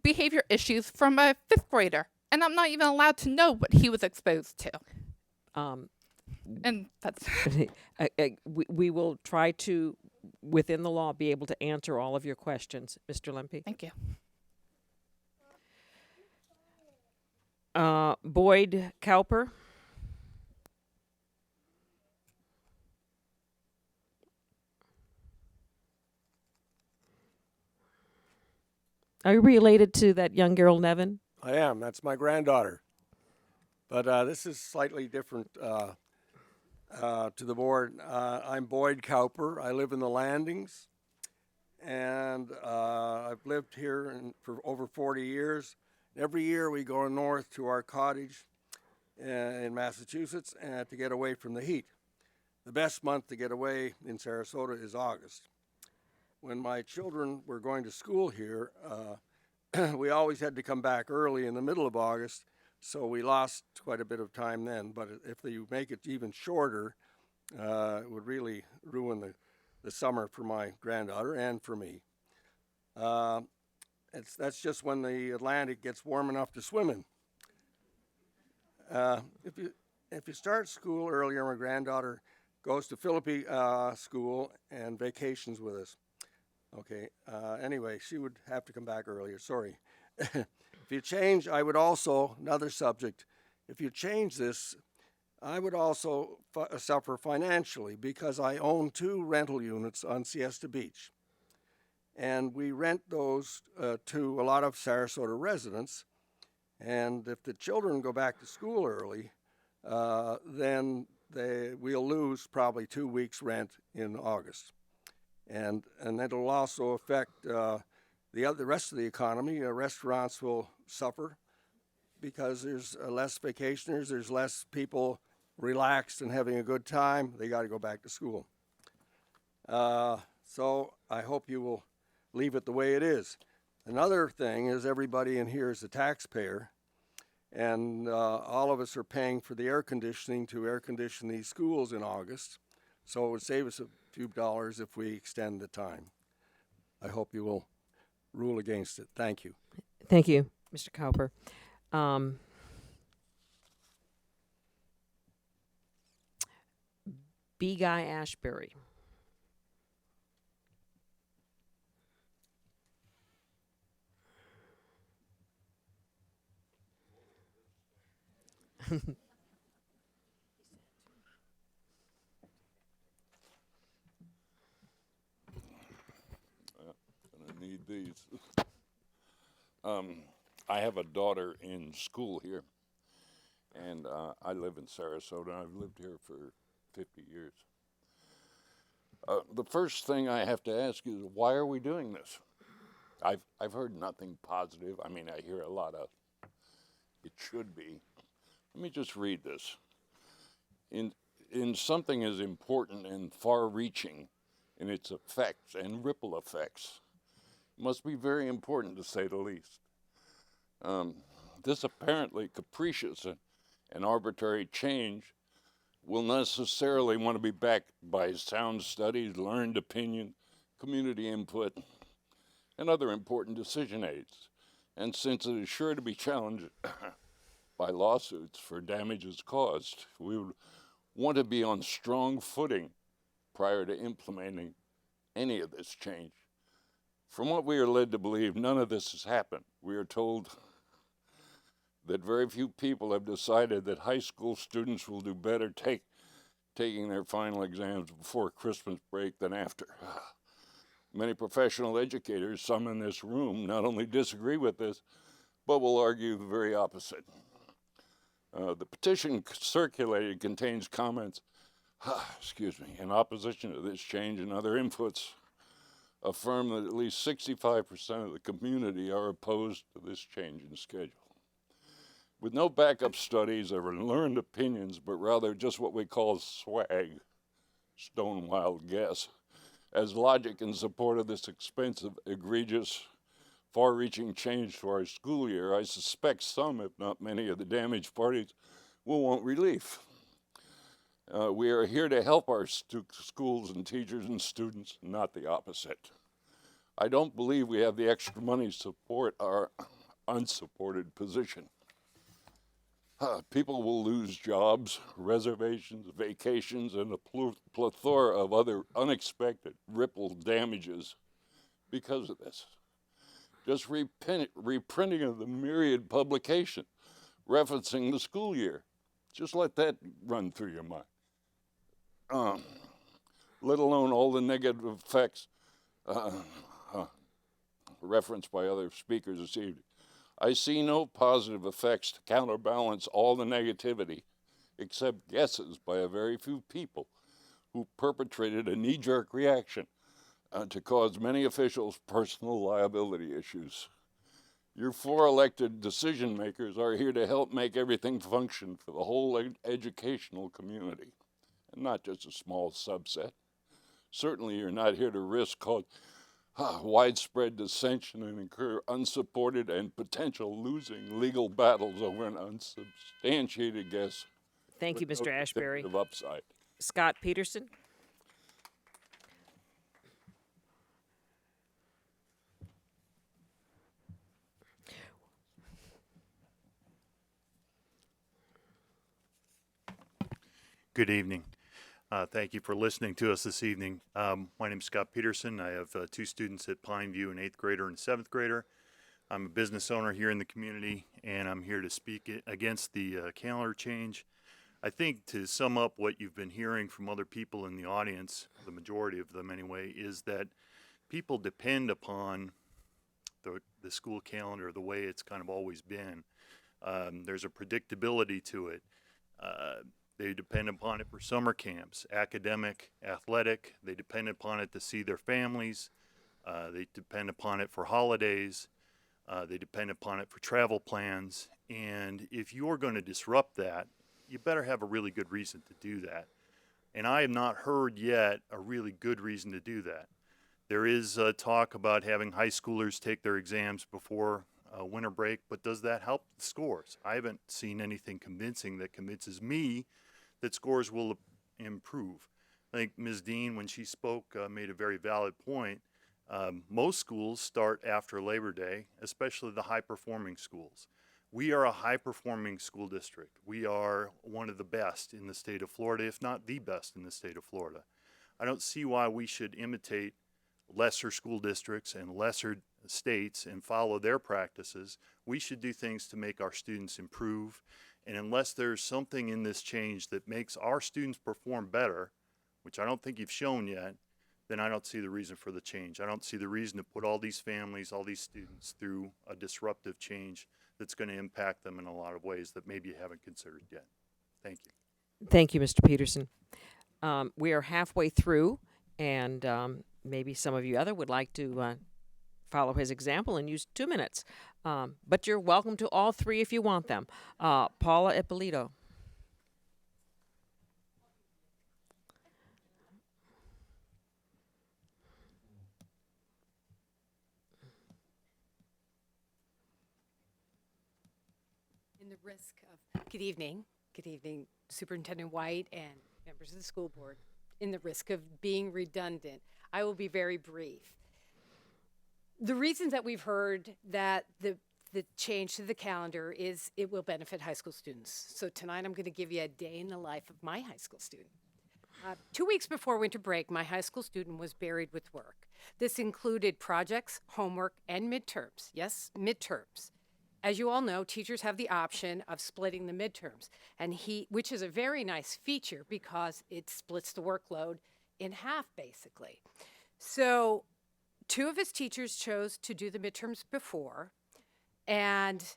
behavior issues from a 5th grader. And I'm not even allowed to know what he was exposed to. And that's... we will try to, within the law, be able to answer all of your questions, Mr. Lempe. Thank you. Boyd Cowper. Are you related to that young girl, Nevin? I am. That's my granddaughter. But this is slightly different. to the board. I'm Boyd Cowper. I live in the Landings, and I've lived here for over 40 years. Every year we go north to our cottage in Massachusetts to get away from the heat. The best month to get away in Sarasota is August. When my children were going to school here, we always had to come back early in the middle of August, so we lost quite a bit of time then. But if you make it even shorter, it would really ruin the summer for my granddaughter and for me. That's just when the Atlantic gets warm enough to swim in. If you start school earlier, my granddaughter goes to Philippi school and vacations with us. Okay, anyway, she would have to come back earlier, sorry. If you change, I would also, another subject, if you change this, I would also suffer financially because I own 2 rental units on Siesta Beach. And we rent those to a lot of Sarasota residents. And if the children go back to school early, then we'll lose probably 2 weeks' rent in August. And it'll also affect the rest of the economy. Restaurants will suffer because there's less vacationers, there's less people relaxed and having a good time. They got to go back to school. So I hope you will leave it the way it is. Another thing is everybody in here is a taxpayer, and all of us are paying for the air conditioning to air condition these schools in August. So it would save us a few dollars if we extend the time. I hope you will rule against it. Thank you. Thank you, Mr. Cowper. B. Guy Ashbury. I need these. I have a daughter in school here, and I live in Sarasota. I've lived here for 50 years. The first thing I have to ask is, why are we doing this? I've heard nothing positive. I mean, I hear a lot of, it should be. Let me just read this. In something as important and far-reaching in its effects and ripple effects, it must be very important, to say the least. This apparently capricious and arbitrary change will necessarily want to be backed by sound studies, learned opinion, community input, and other important decision aids. And since it is sure to be challenged by lawsuits for damages caused, we would want to be on strong footing prior to implementing any of this change. From what we are led to believe, none of this has happened. We are told that very few people have decided that high school students will do better taking their final exams before Christmas break than after. Many professional educators, some in this room, not only disagree with this, but will argue the very opposite. The petition circulated contains comments, in opposition to this change, and other inputs affirm that at least 65% of the community are opposed to this change in schedule. With no backup studies or learned opinions, but rather just what we call swag, stonewall guess, as logic in support of this expensive, egregious, far-reaching change to our school year, I suspect some, if not many, of the damaged parties will want relief. We are here to help our schools and teachers and students, not the opposite. I don't believe we have the extra money to support our unsupported position. People will lose jobs, reservations, vacations, and a plethora of other unexpected ripple damages because of this. Just reprinting of the myriad publication referencing the school year. Just let that run through your mind. Let alone all the negative effects referenced by other speakers this evening. I see no positive effects to counterbalance all the negativity except guesses by a very few people who perpetrated a knee-jerk reaction to cause many officials personal liability issues. Your four elected decision makers are here to help make everything function for the whole educational community, and not just a small subset. Certainly you're not here to risk widespread dissension and incur unsupported and potential losing legal battles over an unsubstantiated guess. Thank you, with Mr. no Ashbury. definitive upside. Scott Peterson. Good evening. Thank you for listening to us this evening. My name is Scott Peterson. I have two students at Pineview, an 8th grader and 7th grader. I'm a business owner here in the community, and I'm here to speak against the calendar change. I think to sum up what you've been hearing from other people in the audience, the majority of them anyway, is that people depend upon the school calendar the way it's kind of always been. There's a predictability to it. They depend upon it for summer camps, academic, athletic. They depend upon it to see their families. They depend upon it for holidays. They depend upon it for travel plans. And if you're going to disrupt that, you better have a really good reason to do that. And I have not heard yet a really good reason to do that. There is talk about having high schoolers take their exams before winter break, but does that help the scores? I haven't seen anything convincing that convinces me that scores will improve. I think Ms. Dean, when she spoke, made a very valid point. Most schools start after Labor Day, especially the high-performing schools. We are a high-performing school district. We are one of the best in the state of Florida, if not the best in the state of Florida. I don't see why we should imitate lesser school districts and lesser states and follow their practices. We should do things to make our students improve. And unless there's something in this change that makes our students perform better, which I don't think you've shown yet, then I don't see the reason for the change. I don't see the reason to put all these families, all these students through a disruptive change that's going to impact them in a lot of ways that maybe you haven't considered yet. Thank you. Thank you, Mr. Peterson. We are halfway through, and maybe some of you other would like to follow his example and use 2 minutes. But you're welcome to all three if you want them. Paula Ippolito. In the risk of, good evening, Superintendent White and members of the school board. In the risk of being redundant, I will be very brief. The reasons that we've heard that the change to the calendar is it will benefit high school students. So tonight I'm going to give you a day in the life of my high school student. 2 weeks before winter break, my high school student was buried with work. This included projects, homework, and midterms. Yes, midterms. As you all know, teachers have the option of splitting the midterms, and which is a very nice feature because it splits the workload in half, basically. So 2 of his teachers chose to do the midterms before, and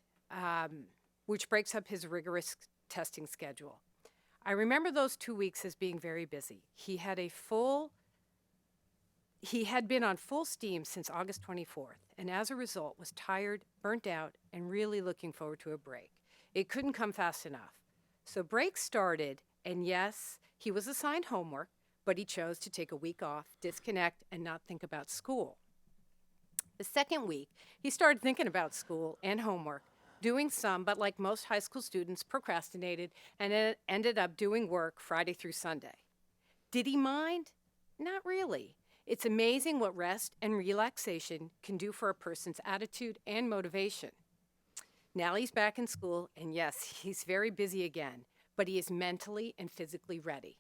which breaks up his rigorous testing schedule. I remember those 2 weeks as being very busy. He had been on full steam since August 24th, and as a result was tired, burnt out, and really looking forward to a break. It couldn't come fast enough. So break started, and yes, he was assigned homework, but he chose to take a week off, disconnect, and not think about school. The second week, he started thinking about school and homework, doing some, but like most high school students, procrastinated and ended up doing work Friday through Sunday. Did he mind? Not really. It's amazing what rest and relaxation can do for a person's attitude and motivation. Now he's back in school, and yes, he's very busy again, but he is mentally and physically ready.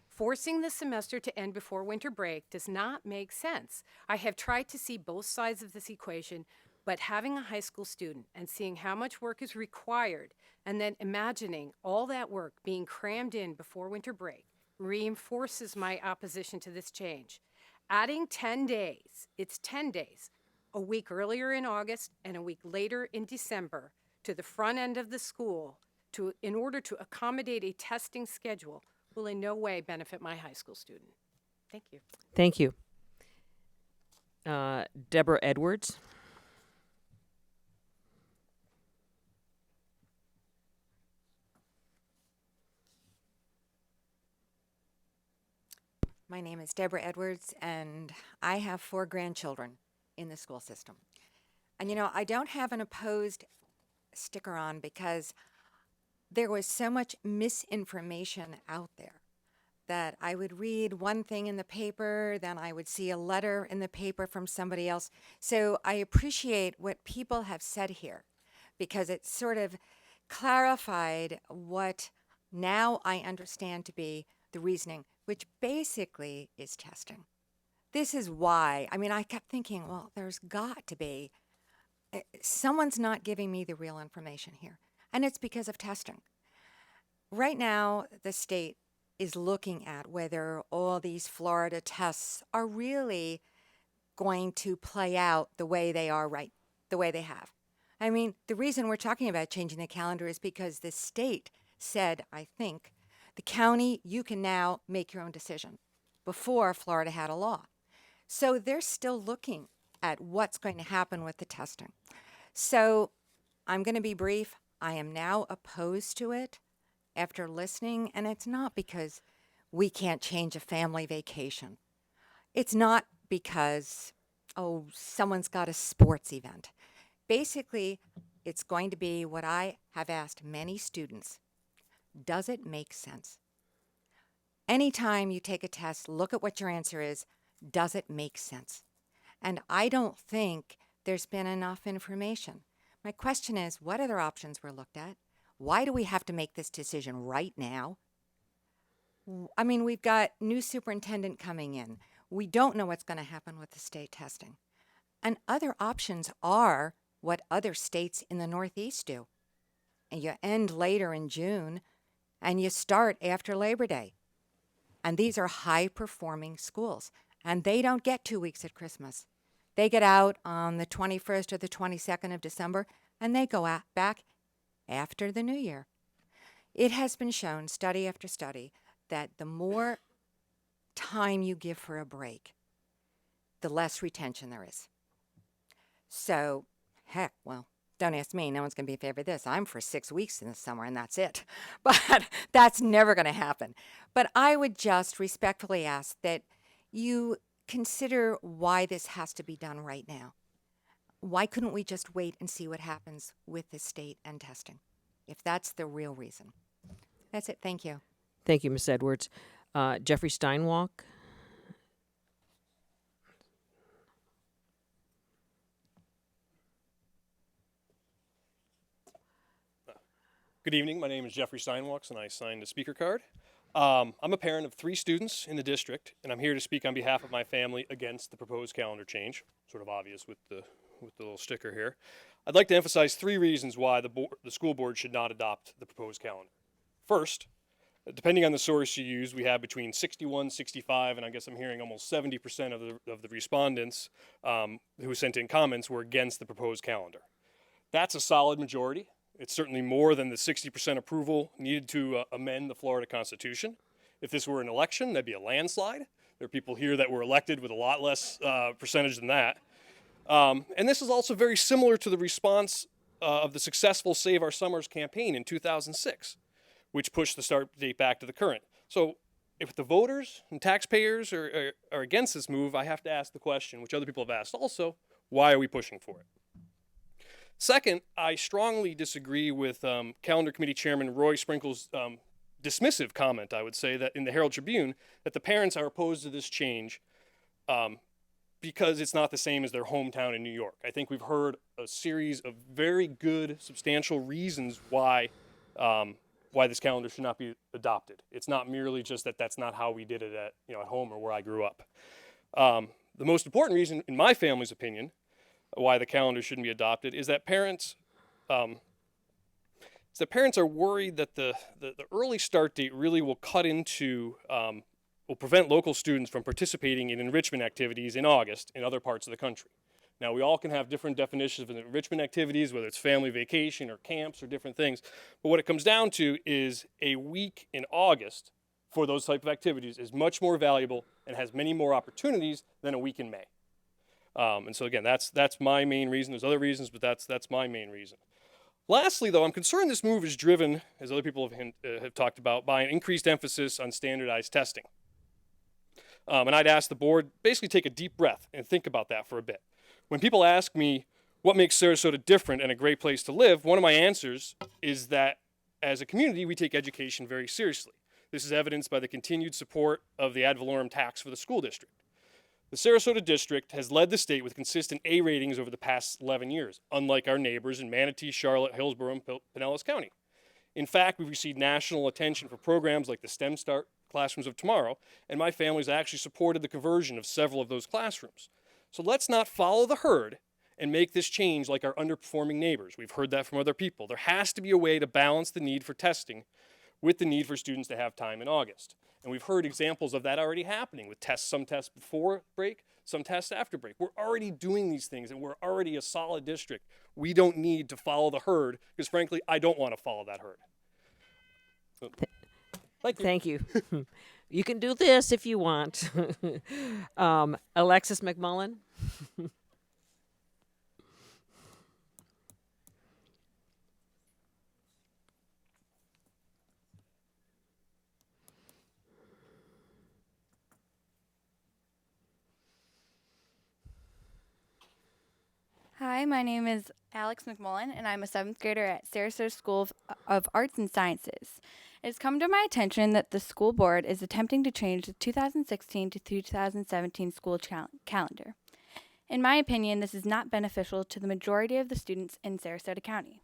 Forcing the semester to end before winter break does not make sense. I have tried to see both sides of this equation, but having a high school student and seeing how much work is required and then imagining all that work being crammed in before winter break reinforces my opposition to this change. Adding 10 days, it's 10 days, a week earlier in August and a week later in December to the front end of the school in order to accommodate a testing schedule will in no way benefit my high school student. Thank you. Thank you. Deborah Edwards. My name is Deborah Edwards, and I have 4 grandchildren in the school system. And you know, I don't have an opposed sticker on because there was so much misinformation out there that I would read one thing in the paper, then I would see a letter in the paper from somebody else. So I appreciate what people have said here because it sort of clarified what now I understand to be the reasoning, which basically is testing. This is why, I mean, I kept thinking, well, there's got to be, someone's not giving me the real information here. And it's because of testing. Right now, the state is looking at whether all these Florida tests are really going to play out the way they are the way they have. I mean, the reason we're talking about changing the calendar is because the state said, I think, the county, you can now make your own decision. Before, Florida had a law. So they're still looking at what's going to happen with the testing. So I'm going to be brief. I am now opposed to it after listening, and it's not because we can't change a family vacation. It's not because, oh, someone's got a sports event. Basically, it's going to be what I have asked many students. Does it make sense? Anytime you take a test, look at what your answer is. Does it make sense? And I don't think there's been enough information. My question is, what other options were looked at? Why do we have to make this decision right now? I mean, we've got new superintendent coming in. We don't know what's going to happen with the state testing. And other options are what other states in the Northeast do. And you end later in June, and you start after Labor Day. And these are high-performing schools, and they don't get 2 weeks at Christmas. They get out on the 21st or the 22nd of December, and they go back after the New Year. It has been shown, study after study, that the more time you give for a break, the less retention there is. So, heck, well, don't ask me. No one's going to be in favor of this. I'm for 6 weeks in the summer, and that's it. But that's never going to happen. But I would just respectfully ask that you consider why this has to be done right now. Why couldn't we just wait and see what happens with the state and testing, if that's the real reason? That's it. Thank you. Thank you, Ms. Edwards. Jeffrey Steinwalk. Good evening. My name is Jeffrey Steinwalks, and I signed a speaker card. I'm a parent of 3 students in the district, and I'm here to speak on behalf of my family against the proposed calendar change. Sort of obvious with the little sticker here. I'd like to emphasize 3 reasons why the school board should not adopt the proposed calendar. First, depending on the source you use, we have between 61, 65, and I guess I'm hearing almost 70% of the respondents who sent in comments were against the proposed calendar. That's a solid majority. It's certainly more than the 60% approval needed to amend the Florida Constitution. If this were an election, that'd be a landslide. There are people here that were elected with a lot less percentage than that. And this is also very similar to the response of the successful Save Our Summers campaign in 2006, which pushed the start date back to the current. So if the voters and taxpayers are against this move, I have to ask the question, which other people have asked also, why are we pushing for it? Second, I strongly disagree with Calendar Committee Chairman Roy Sprinkle's dismissive comment, I would say, that in the Herald Tribune, that the parents are opposed to this change because it's not the same as their hometown in New York. I think we've heard a series of very good, substantial reasons why this calendar should not be adopted. It's not merely just that that's not how we did it at home or where I grew up. The most important reason, in my family's opinion, why the calendar shouldn't be adopted is that parents are worried that the early start date really will cut into, will prevent local students from participating in enrichment activities in August in other parts of the country. Now, we all can have different definitions of enrichment activities, whether it's family vacation or camps or different things. But what it comes down to is a week in August for those type of activities is much more valuable and has many more opportunities than a week in May. And so again, that's my main reason. There's other reasons, but that's my main reason. Lastly, though, I'm concerned this move is driven, as other people have talked about, by an increased emphasis on standardized testing. And I'd ask the board, basically take a deep breath and think about that for a bit. When people ask me what makes Sarasota different and a great place to live, one of my answers is that as a community, we take education very seriously. This is evidenced by the continued support of the ad valorem tax for the school district. The Sarasota district has led the state with consistent A ratings over the past 11 years, unlike our neighbors in Manatee, Charlotte, Hillsborough, and Pinellas County. In fact, we've received national attention for programs like the STEM Start Classrooms of Tomorrow, and my family's actually supported the conversion of several of those classrooms. So let's not follow the herd and make this change like our underperforming neighbors. We've heard that from other people. There has to be a way to balance the need for testing with the need for students to have time in August. And we've heard examples of that already happening with tests, some tests before break, some tests after break. We're already doing these things and we're already a solid district. We don't need to follow the herd because frankly, I don't want to follow that herd. So, Thank you. You can do this if you want. Alexis McMullen. Hi, my name is Alex McMullen, and I'm a 7th grader at Sarasota School of Arts and Sciences. It has come to my attention that the school board is attempting to change the 2016 to 2017 school calendar. In my opinion, this is not beneficial to the majority of the students in Sarasota County.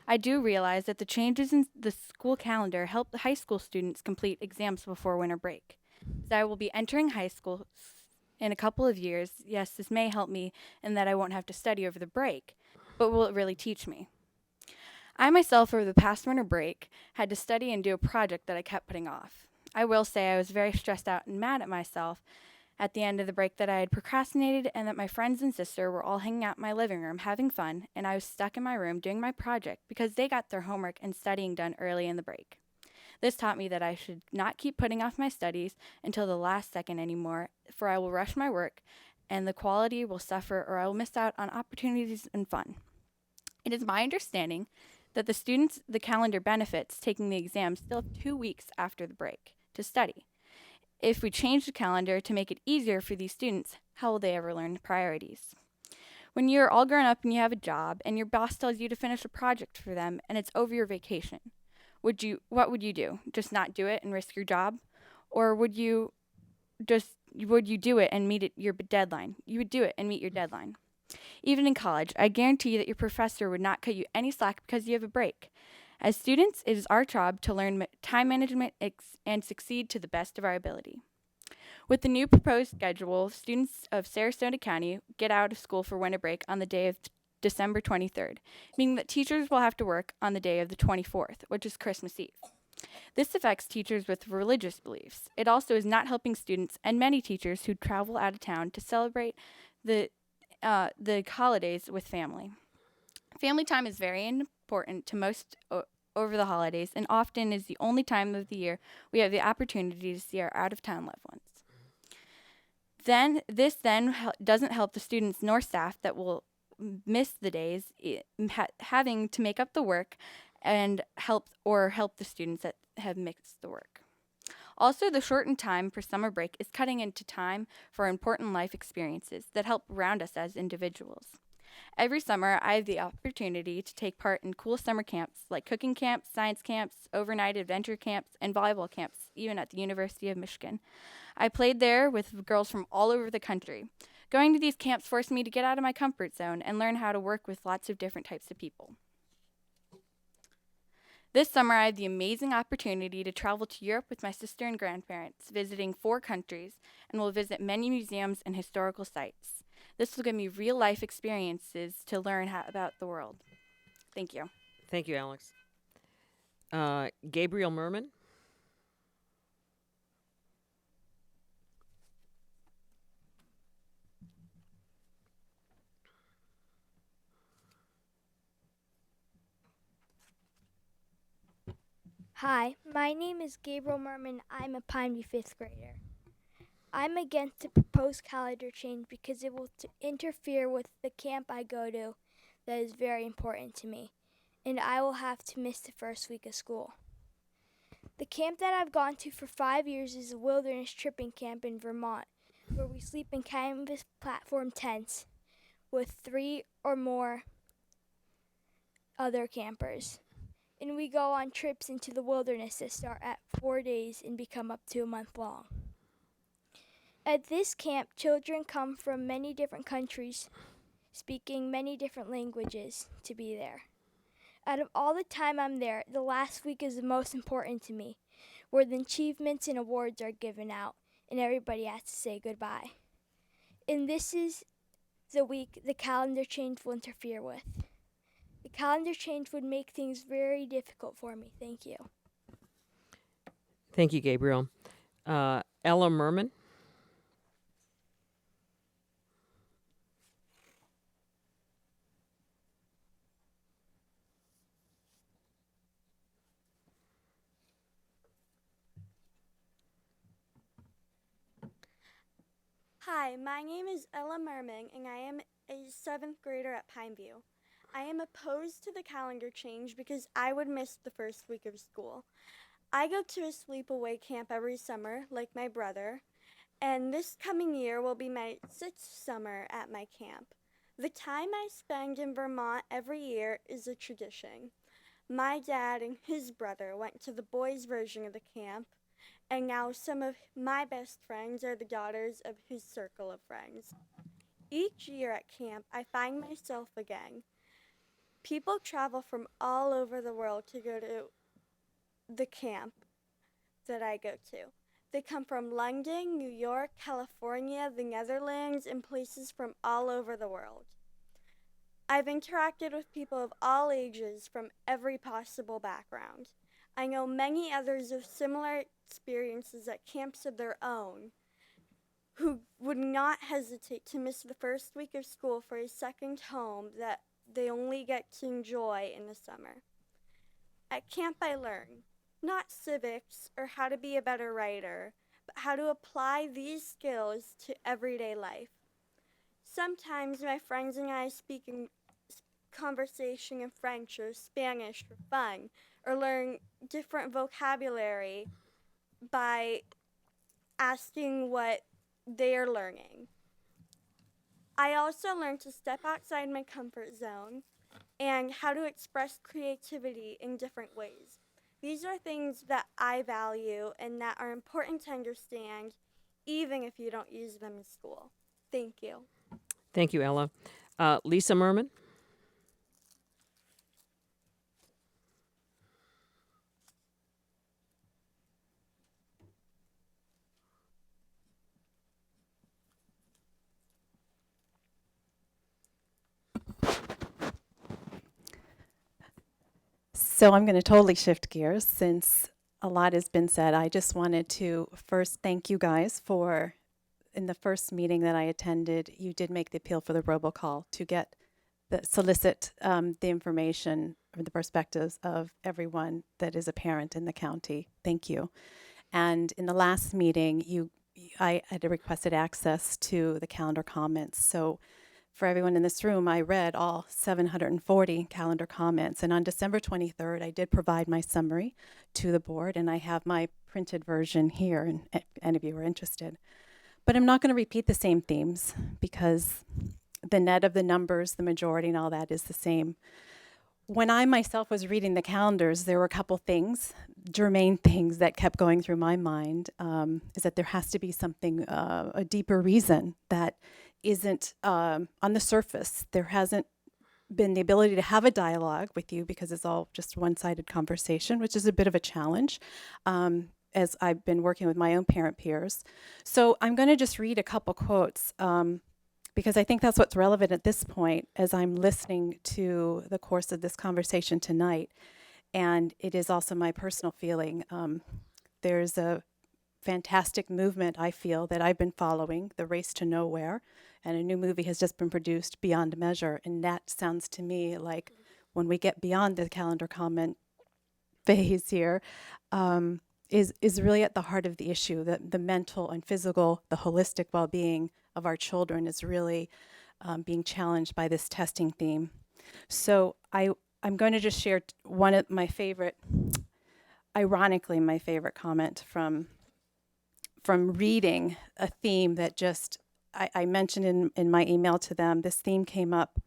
I do realize that the changes in the school calendar help the high school students complete exams before winter break. As I will be entering high school in a couple of years, yes, this may help me in that I won't have to study over the break, but will it really teach me? I myself, over the past winter break, had to study and do a project that I kept putting off. I will say I was very stressed out and mad at myself at the end of the break that I had procrastinated and that my friends and sister were all hanging out in my living room having fun, and I was stuck in my room doing my project because they got their homework and studying done early in the break. This taught me that I should not keep putting off my studies until the last second anymore, for I will rush my work and the quality will suffer, or I will miss out on opportunities and fun. It is my understanding that the calendar benefits taking the exam still have 2 weeks after the break to study. If we change the calendar to make it easier for these students, how will they ever learn priorities? When you're all grown up and you have a job and your boss tells you to finish a project for them and it's over your vacation, what would you do? Just not do it and risk your job? Or would you do it and meet your deadline? You would do it and meet your deadline. Even in college, I guarantee you that your professor would not cut you any slack because you have a break. As students, it is our job to learn time management and succeed to the best of our ability. With the new proposed schedule, students of Sarasota County get out of school for winter break on the day of December 23rd, meaning that teachers will have to work on the day of the 24th, which is Christmas Eve. This affects teachers with religious beliefs. It also is not helping students and many teachers who travel out of town to celebrate the holidays with family. Family time is very important to most over the holidays, and often is the only time of the year we have the opportunity to see our out-of-town loved ones. This doesn't help the students nor staff that will miss the days, having to make up the work and help the students that have missed the work. Also, the shortened time for summer break is cutting into time for important life experiences that help round us as individuals. Every summer, I have the opportunity to take part in cool summer camps like cooking camps, science camps, overnight adventure camps, and volleyball camps, even at the University of Michigan. I played there with girls from all over the country. Going to these camps forced me to get out of my comfort zone and learn how to work with lots of different types of people. This summer, I had the amazing opportunity to travel to Europe with my sister and grandparents, visiting 4 countries, and will visit many museums and historical sites. This will give me real-life experiences to learn about the world. Thank you. Thank you, Alex. Gabriel Merman. Hi, my name is Gabriel Merman. I'm a Pineview 5th grader. I'm against the proposed calendar change because it will interfere with the camp I go to that is very important to me, and I will have to miss the first week of school. The camp that I've gone to for 5 years is a wilderness tripping camp in Vermont, where we sleep in canvas platform tents with 3 or more other campers. And we go on trips into the wilderness that start at 4 days and become up to a month long. At this camp, children come from many different countries, speaking many different languages to be there. Out of all the time I'm there, the last week is the most important to me, where the achievements and awards are given out, and everybody has to say goodbye. And this is the week the calendar change will interfere with. The calendar change would make things very difficult for me. Thank you. Thank you, Gabriel. Ella Merman. Hi, my name is Ella Merman, and I am a 7th grader at Pineview. I am opposed to the calendar change because I would miss the first week of school. I go to a sleepaway camp every summer, like my brother, and this coming year will be my 6th summer at my camp. The time I spend in Vermont every year is a tradition. My dad and his brother went to the boys' version of the camp, and now some of my best friends are the daughters of his circle of friends. Each year at camp, I find myself again. People travel from all over the world to go to the camp that I go to. They come from London, New York, California, the Netherlands, and places from all over the world. I've interacted with people of all ages from every possible background. I know many others with similar experiences at camps of their own who would not hesitate to miss the first week of school for a second home that they only get to enjoy in the summer. At camp I learn not civics or how to be a better writer, but how to apply these skills to everyday life. Sometimes my friends and I speak in conversation in French or Spanish for fun, or learn different vocabulary by asking what they are learning. I also learn to step outside my comfort zone and how to express creativity in different ways. These are things that I value and that are important to understand, even if you don't use them in school. Thank you. Thank you, Ella. Lisa Merman. So I'm going to totally shift gears since a lot has been said. I just wanted to first thank you guys for, in the first meeting that I attended, you did make the appeal for the robocall to get solicit the information or the perspectives of everyone that is a parent in the county. Thank you. And in the last meeting, I had requested access to the calendar comments. So for everyone in this room, I read all 740 calendar comments. And on December 23rd, I did provide my summary to the board, and I have my printed version here, and if any of you are interested. But I'm not going to repeat the same themes because the net of the numbers, the majority, and all that is the same. When I myself was reading the calendars, there were a couple things, germane things that kept going through my mind, is that there has to be something, a deeper reason that isn't on the surface. There hasn't been the ability to have a dialogue with you because it's all just one-sided conversation, which is a bit of a challenge as I've been working with my own parent peers. So I'm going to just read a couple quotes because I think that's what's relevant at this point as I'm listening to the course of this conversation tonight. And it is also my personal feeling. There's a fantastic movement, I feel, that I've been following, the Race to Nowhere, and a new movie has just been produced, Beyond Measure, and that sounds to me like when we get beyond the calendar comment phase here, is really at the heart of the issue. The mental and physical, the holistic well-being of our children is really being challenged by this testing theme. So I'm going to just share one of my favorite, ironically, my favorite comment from reading a theme that just, I mentioned in my email to them. This theme came up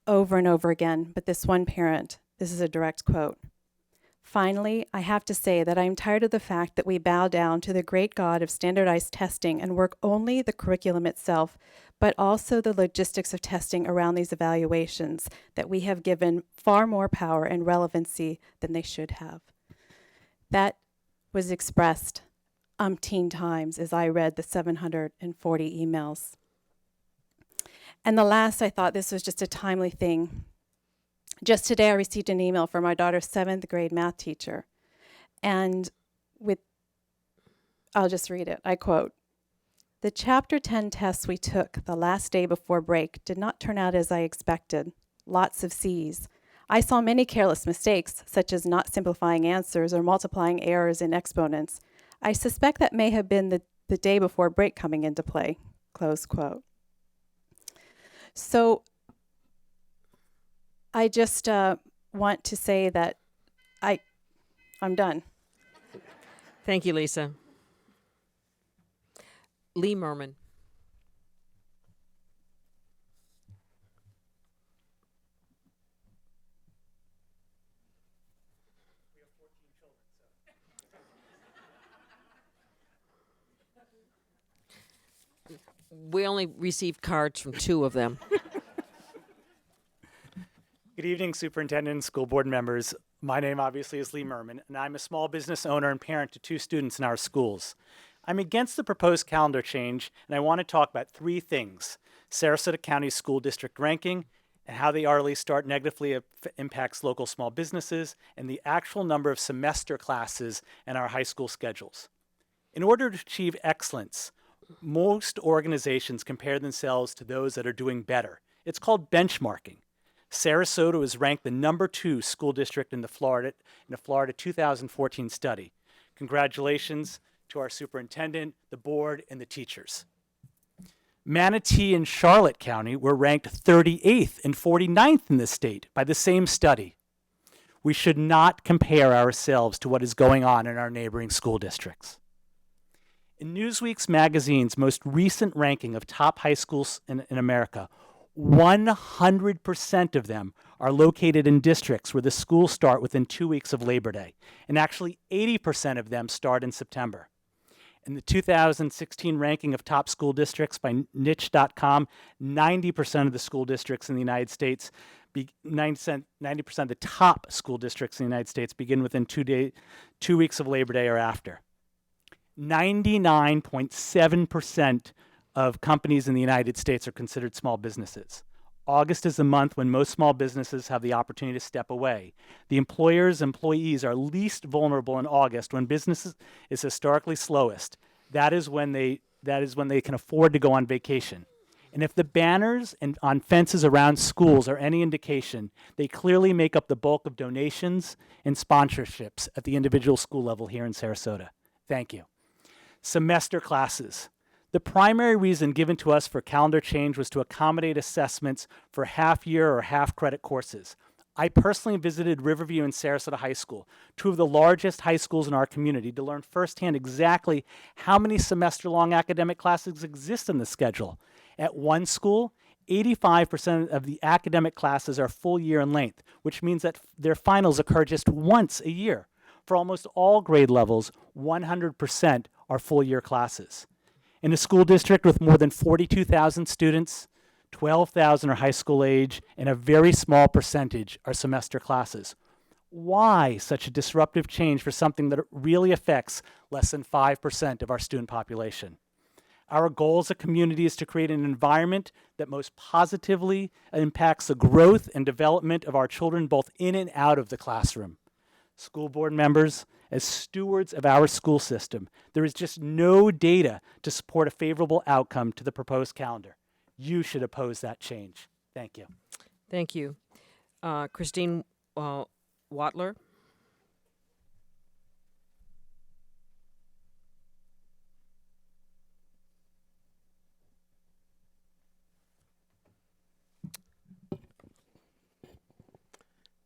over and over again, but this one parent, this is a direct quote. Finally, I have to say that I am tired of the fact that we bow down to the great God of standardized testing and work only the curriculum itself, but also the logistics of testing around these evaluations that we have given far more power and relevancy than they should have. That was expressed umpteen times as I read the 740 emails. And the last, I thought this was just a timely thing. Just today, I received an email from my daughter's 7th grade math teacher. And I'll just read it. I quote, "The Chapter 10 tests we took the last day before break did not turn out as I expected. Lots of C's. I saw many careless mistakes, such as not simplifying answers or multiplying errors in exponents. I suspect that may have been the day before break coming into play." Close quote. So I just want to say that I'm done. Thank you, Lisa. Lee Merman. We only received cards from 2 of them. Good evening, Superintendent and school board members. My name obviously is Lee Merman, and I'm a small business owner and parent to 2 students in our schools. I'm against the proposed calendar change, and I want to talk about 3 things: Sarasota County School District ranking, and how the early start negatively impacts local small businesses, and the actual number of semester classes in our high school schedules. In order to achieve excellence, most organizations compare themselves to those that are doing better. It's called benchmarking. Sarasota was ranked the #2 school district in the Florida 2014 study. Congratulations to our superintendent, the board, and the teachers. Manatee and Charlotte County were ranked 38th and 49th in the state by the same study. We should not compare ourselves to what is going on in our neighboring school districts. In Newsweek's magazine's most recent ranking of top high schools in America, 100% of them are located in districts where the schools start within 2 weeks of Labor Day, and actually 80% of them start in September. In the 2016 ranking of top school districts by niche.com, 90% of the school districts in the United States, 90% of the top school districts in the United States begin within 2 weeks of Labor Day or after. 99.7% of companies in the United States are considered small businesses. August is the month when most small businesses have the opportunity to step away. The employees are least vulnerable in August when business is historically slowest. That is when they can afford to go on vacation. And if the banners and on fences around schools are any indication, they clearly make up the bulk of donations and sponsorships at the individual school level here in Sarasota. Thank you. Semester classes. The primary reason given to us for calendar change was to accommodate assessments for half-year or half-credit courses. I personally visited Riverview and Sarasota High School, 2 of the largest high schools in our community, to learn firsthand exactly how many semester-long academic classes exist in the schedule. At one school, 85% of the academic classes are full year in length, which means that their finals occur just once a year. For almost all grade levels, 100% are full year classes. In a school district with more than 42,000 students, 12,000 are high school age, and a very small percentage are semester classes. Why such a disruptive change for something that really affects less than 5% of our student population? Our goal as a community is to create an environment that most positively impacts the growth and development of our children both in and out of the classroom. School board members, as stewards of our school system, there is just no data to support a favorable outcome to the proposed calendar. You should oppose that change. Thank you. Thank you. Christine Watler.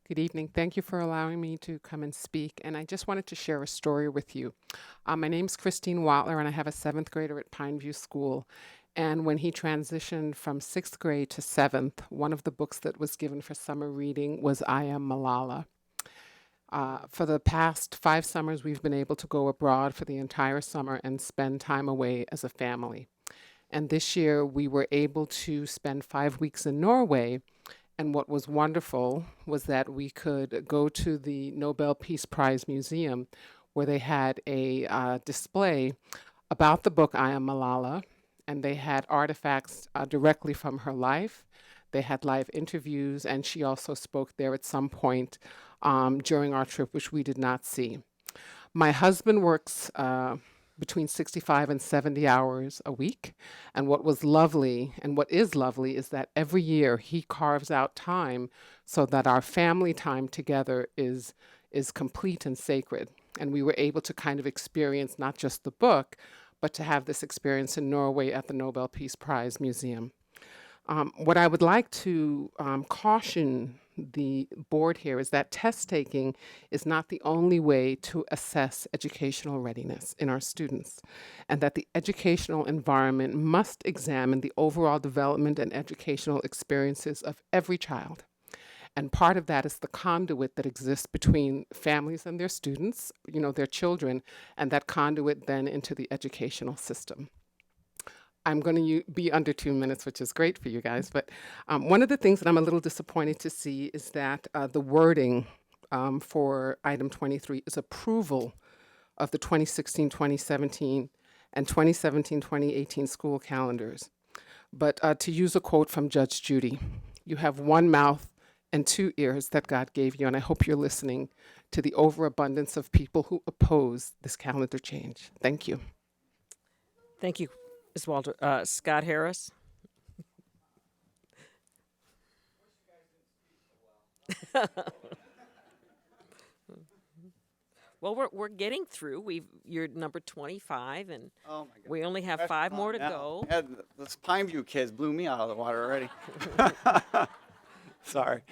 Good evening. Thank you for allowing me to come and speak. And I just wanted to share a story with you. My name's Christine Watler, and I have a 7th grader at Pineview School. And when he transitioned from 6th grade to 7th, one of the books that was given for summer reading was I Am Malala. For the past 5 summers, we've been able to go abroad for the entire summer and spend time away as a family. And this year, we were able to spend 5 weeks in Norway. And what was wonderful was that we could go to the Nobel Peace Prize Museum, where they had a display about the book I Am Malala, and they had artifacts directly from her life. They had live interviews, and she also spoke there at some point during our trip, which we did not see. My husband works between 65 and 70 hours a week. And what was lovely, and what is lovely, is that every year he carves out time so that our family time together is complete and sacred. And we were able to kind of experience not just the book, but to have this experience in Norway at the Nobel Peace Prize Museum. What I would like to caution the board here is that test taking is not the only way to assess educational readiness in our students, and that the educational environment must examine the overall development and educational experiences of every child. And part of that is the conduit that exists between families and their students, their children, and that conduit then into the educational system. I'm going to be under 2 minutes, which is great for you guys. But one of the things that I'm a little disappointed to see is that the wording for item 23 is approval of the 2016-2017 and 2017-2018 school calendars. But to use a quote from Judge Judy, you have one mouth and 2 ears that God gave you, and I hope you're listening to the overabundance of people who oppose this calendar change. Thank you. Thank you, Ms. Walter. Scott Harris. Well, we're getting through. You're number 25, and oh my God. We only have 5 more to go. This Pineview kids blew me out of the water already. Sorry.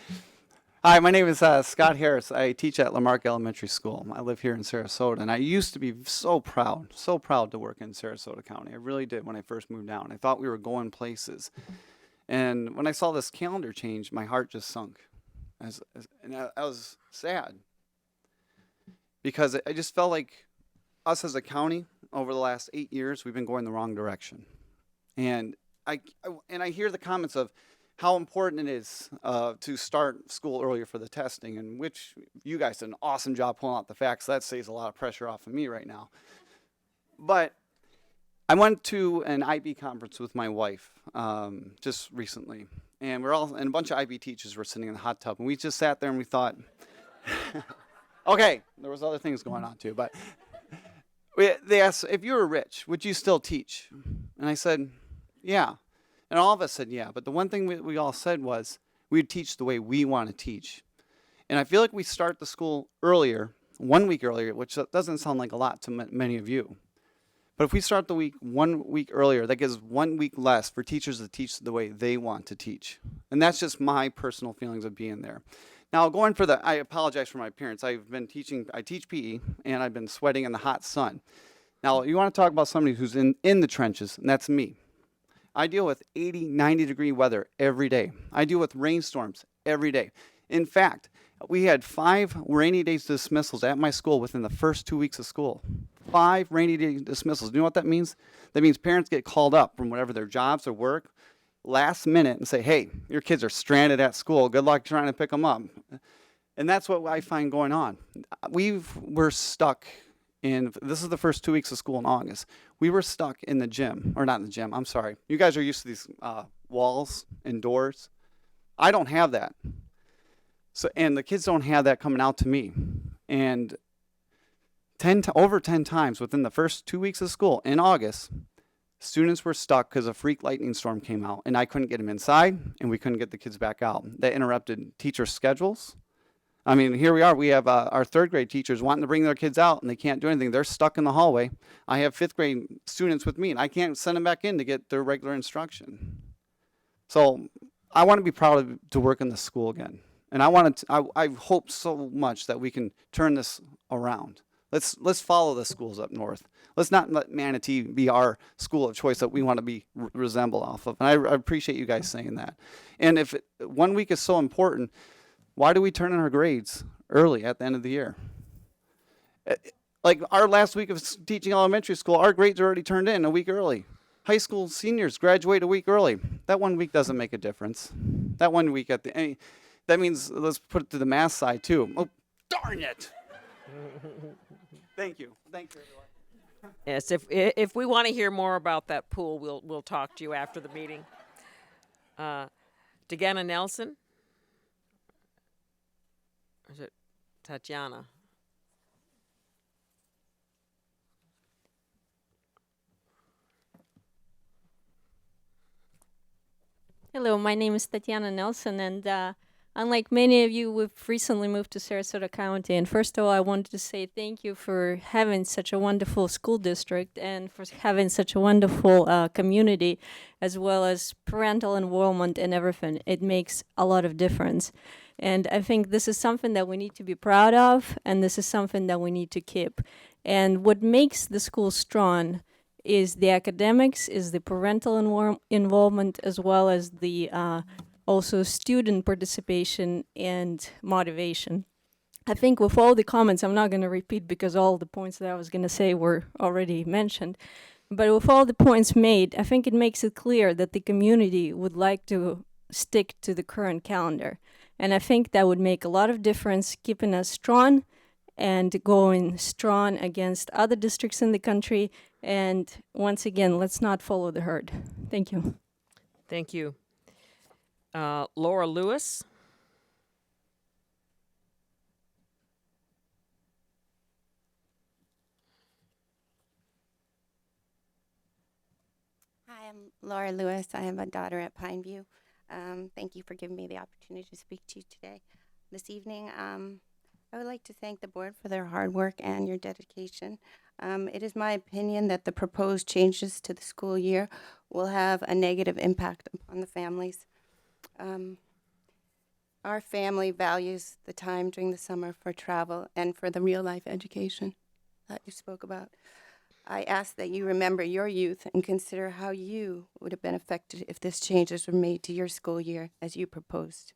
Hi, my name is Scott Harris. I teach at Lamarck Elementary School. I live here in Sarasota, and I used to be so proud to work in Sarasota County. I really did when I first moved down. I thought we were going places. And when I saw this calendar change, my heart just sunk. And I was sad because I just felt like us as a county over the last 8 years, we've been going the wrong direction. And I hear the comments of how important it is to start school earlier for the testing, and which you guys did an awesome job pulling out the facts. That saves a lot of pressure off of me right now. But I went to an IB conference with my wife just recently, and a bunch of IB teachers were sitting in the hot tub, and we just sat there and we thought, okay, there was other things going on too, but they asked, if you were rich, would you still teach? And I said, yeah. And all of us said, yeah. But the one thing we all said was we'd teach the way we want to teach. And I feel like we start the school earlier, 1 week earlier, which doesn't sound like a lot to many of you. But if we start the week 1 week earlier, that gives 1 week less for teachers to teach the way they want to teach. And that's just my personal feelings of being there. Now, I apologize for my appearance. I teach PE, and I've been sweating in the hot sun. Now, you want to talk about somebody who's in the trenches, and that's me. I deal with 80, 90-degree weather every day. I deal with rainstorms every day. In fact, we had 5 rainy day dismissals at my school within the first 2 weeks of school. 5 rainy day dismissals. Do you know what that means? That means parents get called up from whatever their jobs or work last minute and say, hey, your kids are stranded at school. Good luck trying to pick them up. And that's what I find going on. We're stuck. This is the first 2 weeks of school in August. We were stuck in the gym, or not in the gym, I'm sorry. You guys are used to these walls and doors. I don't have that. And the kids don't have that coming out to me. And over 10 times within the first 2 weeks of school in August, students were stuck because a freak lightning storm came out, and I couldn't get them inside, and we couldn't get the kids back out. That interrupted teacher schedules. I mean, here we are. We have our 3rd grade teachers wanting to bring their kids out, and they can't do anything. They're stuck in the hallway. I have 5th grade students with me, and I can't send them back in to get their regular instruction. So I want to be proud to work in the school again. And I hope so much that we can turn this around. Let's follow the schools up north. Let's not let Manatee be our school of choice that we want to be resemble off of. And I appreciate you guys saying that. And if 1 week is so important, why do we turn in our grades early at the end of the year? Like our last week of teaching elementary school, our grades are already turned in a week early. High school seniors graduate a week early. That 1 week doesn't make a difference. That 1 week that means, let's put it to the math side too. Oh, darn it. Thank you. Thank you, everyone. Yes, if we want to hear more about that pool, we'll talk to you after the meeting. Deanna Nelson? Or is it Tatiana? Hello, my name is Tatiana Nelson, and unlike many of you, we've recently moved to Sarasota County. And first of all, I wanted to say thank you for having such a wonderful school district and for having such a wonderful community, as well as parental involvement and everything. It makes a lot of difference. And I think this is something that we need to be proud of, and this is something that we need to keep. And what makes the school strong is the academics, is the parental involvement, as well as the also student participation and motivation. I think with all the comments, I'm not going to repeat because all the points that I was going to say were already mentioned, but with all the points made, I think it makes it clear that the community would like to stick to the current calendar. And I think that would make a lot of difference, keeping us strong and going strong against other districts in the country. And once again, let's not follow the herd. Thank you. Thank you. Laura Lewis? Hi, I'm Laura Lewis. I am a daughter at Pineview. Thank you for giving me the opportunity to speak to you today. This evening, I would like to thank the board for their hard work and your dedication. It is my opinion that the proposed changes to the school year will have a negative impact upon the families. Our family values the time during the summer for travel and for the real-life education that you spoke about. I ask that you remember your youth and consider how you would have been affected if these changes were made to your school year as you proposed.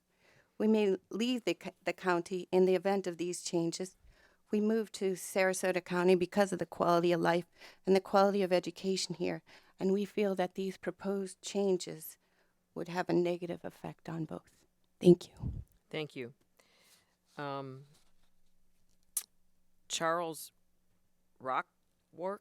We may leave the county in the event of these changes. We moved to Sarasota County because of the quality of life and the quality of education here, and we feel that these proposed changes would have a negative effect on both. Thank you. Thank you. Charles Rockwork?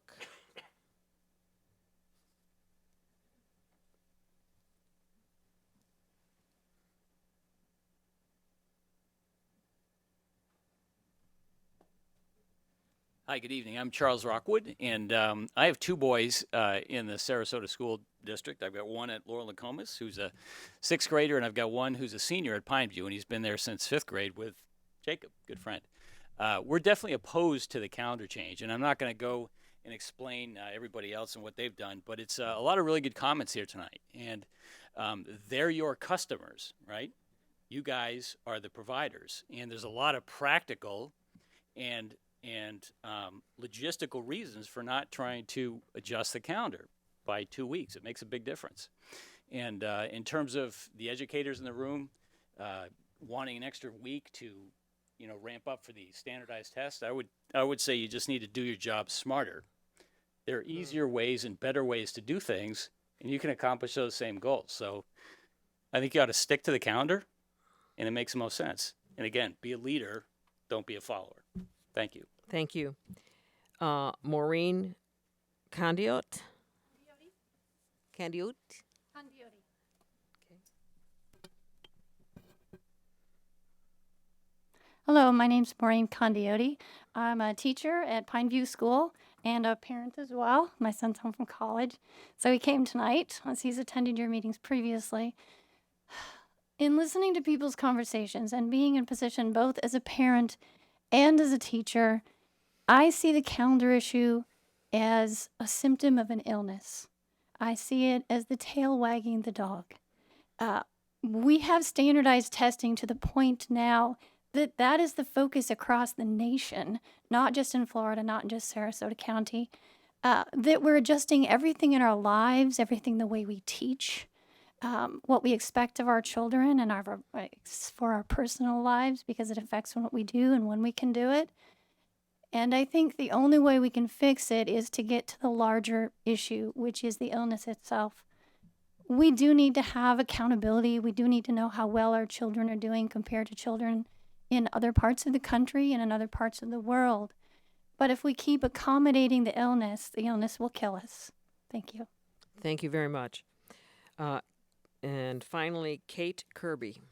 Hi, good evening. I'm Charles Rockwood, and I have two boys in the Sarasota School District. I've got one at Laurel Nokomis, who's a sixth grader, and I've got one who's a senior at Pineview, and he's been there since fifth grade with Jacob, good friend. We're definitely opposed to the calendar change, and I'm not going to go and explain everybody else and what they've done, but it's a lot of really good comments here tonight, and they're your customers, right? You guys are the providers, and there's a lot of practical and logistical reasons for not trying to adjust the calendar by 2 weeks. It makes a big difference. And in terms of the educators in the room wanting an extra week to, ramp up for the standardized test, I would say you just need to do your job smarter. There are easier ways and better ways to do things, and you can accomplish those same goals. So I think you ought to stick to the calendar, and it makes the most sense. And again, be a leader, don't be a follower. Thank you. Thank you. Maureen Candiot? Candiot? Hello, my name's Maureen Condiotti. I'm a teacher at Pineview School and a parent as well. My son's home from college. So he came tonight, as he's attended your meetings previously. In listening to people's conversations and being in position both as a parent and as a teacher, I see the calendar issue as a symptom of an illness. I see it as the tail wagging the dog. we have standardized testing to the point now that that is the focus across the nation, not just in Florida, not just Sarasota County, that we're adjusting everything in our lives, everything the way we teach, what we expect of our children and for our personal lives, because it affects what we do and when we can do it. And I think the only way we can fix it is to get to the larger issue, which is the illness itself. We do need to have accountability. We do need to know how well our children are doing compared to children in other parts of the country and in other parts of the world. But if we keep accommodating the illness will kill us. Thank you. Thank you very much. And finally, Kate Kirby.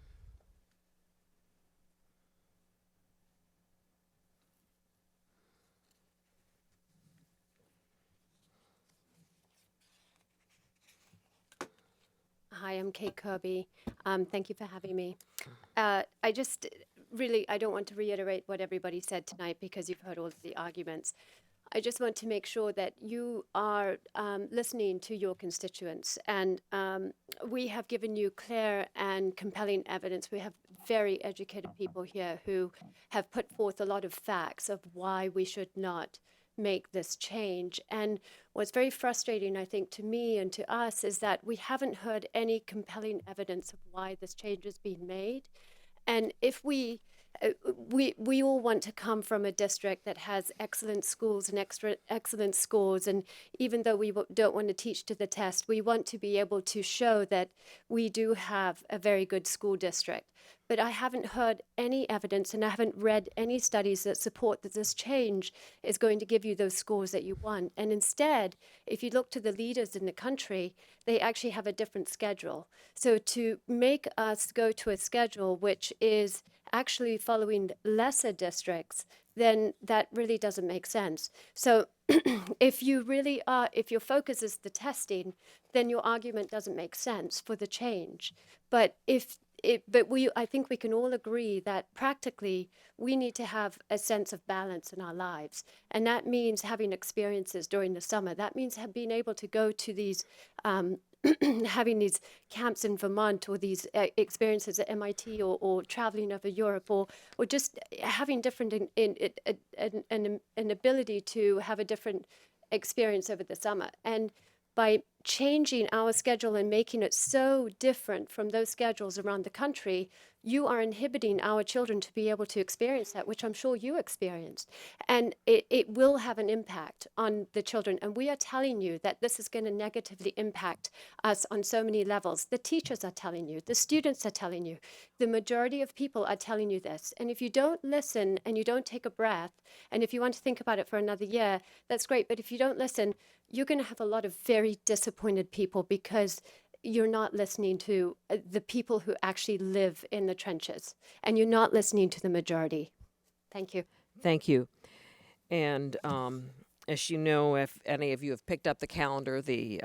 Hi, I'm Kate Kirby. Thank you for having me. I don't want to reiterate what everybody said tonight because you've heard all of the arguments. I just want to make sure that you are listening to your constituents, and we have given you clear and compelling evidence. We have very educated people here who have put forth a lot of facts of why we should not make this change. And what's very frustrating, I think, to me and to us is that we haven't heard any compelling evidence of why this change is being made. And if we all want to come from a district that has excellent schools and excellent scores, and even though we don't want to teach to the test, we want to be able to show that we do have a very good school district. But I haven't heard any evidence, and I haven't read any studies that support that this change is going to give you those scores that you want. And instead, if you look to the leaders in the country, they actually have a different schedule. So to make us go to a schedule which is actually following lesser districts, then that really doesn't make sense. So if your focus is the testing, then your argument doesn't make sense for the change. But I think we can all agree that practically we need to have a sense of balance in our lives. And that means having experiences during the summer. That means being able to go to these, having these camps in Vermont, or these experiences at MIT, or traveling over Europe, or just having different, an ability to have a different experience over the summer. And by changing our schedule and making it so different from those schedules around the country, you are inhibiting our children to be able to experience that, which I'm sure you experienced. And it will have an impact on the children. And we are telling you that this is going to negatively impact us on so many levels. The teachers are telling you, the students are telling you, the majority of people are telling you this. And if you don't listen and you don't take a breath, and if you want to think about it for another year, that's great. But if you don't listen, you're going to have a lot of very disappointed people because you're not listening to the people who actually live in the trenches, and you're not listening to the majority. Thank you. Thank you. And as you know, if any of you have picked up the calendar, the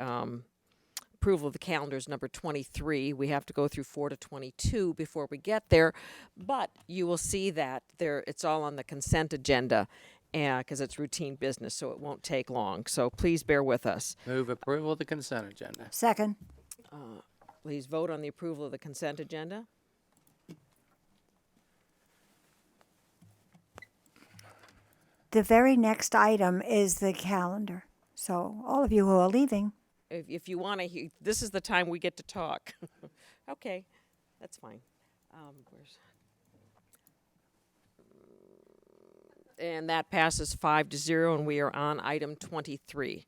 approval of the calendar is number 23. We have to go through 4 to 22 before we get there, but you will see that it's all on the consent agenda, because it's routine business, so it won't take long. So please bear with us. Move approval of the consent agenda. Second. Please vote on the approval of the consent agenda. The very next item is the calendar. So all of you who are leaving. If you want to, this is the time we get to talk. Okay, that's fine. And that passes 5-0, and we are on item 23.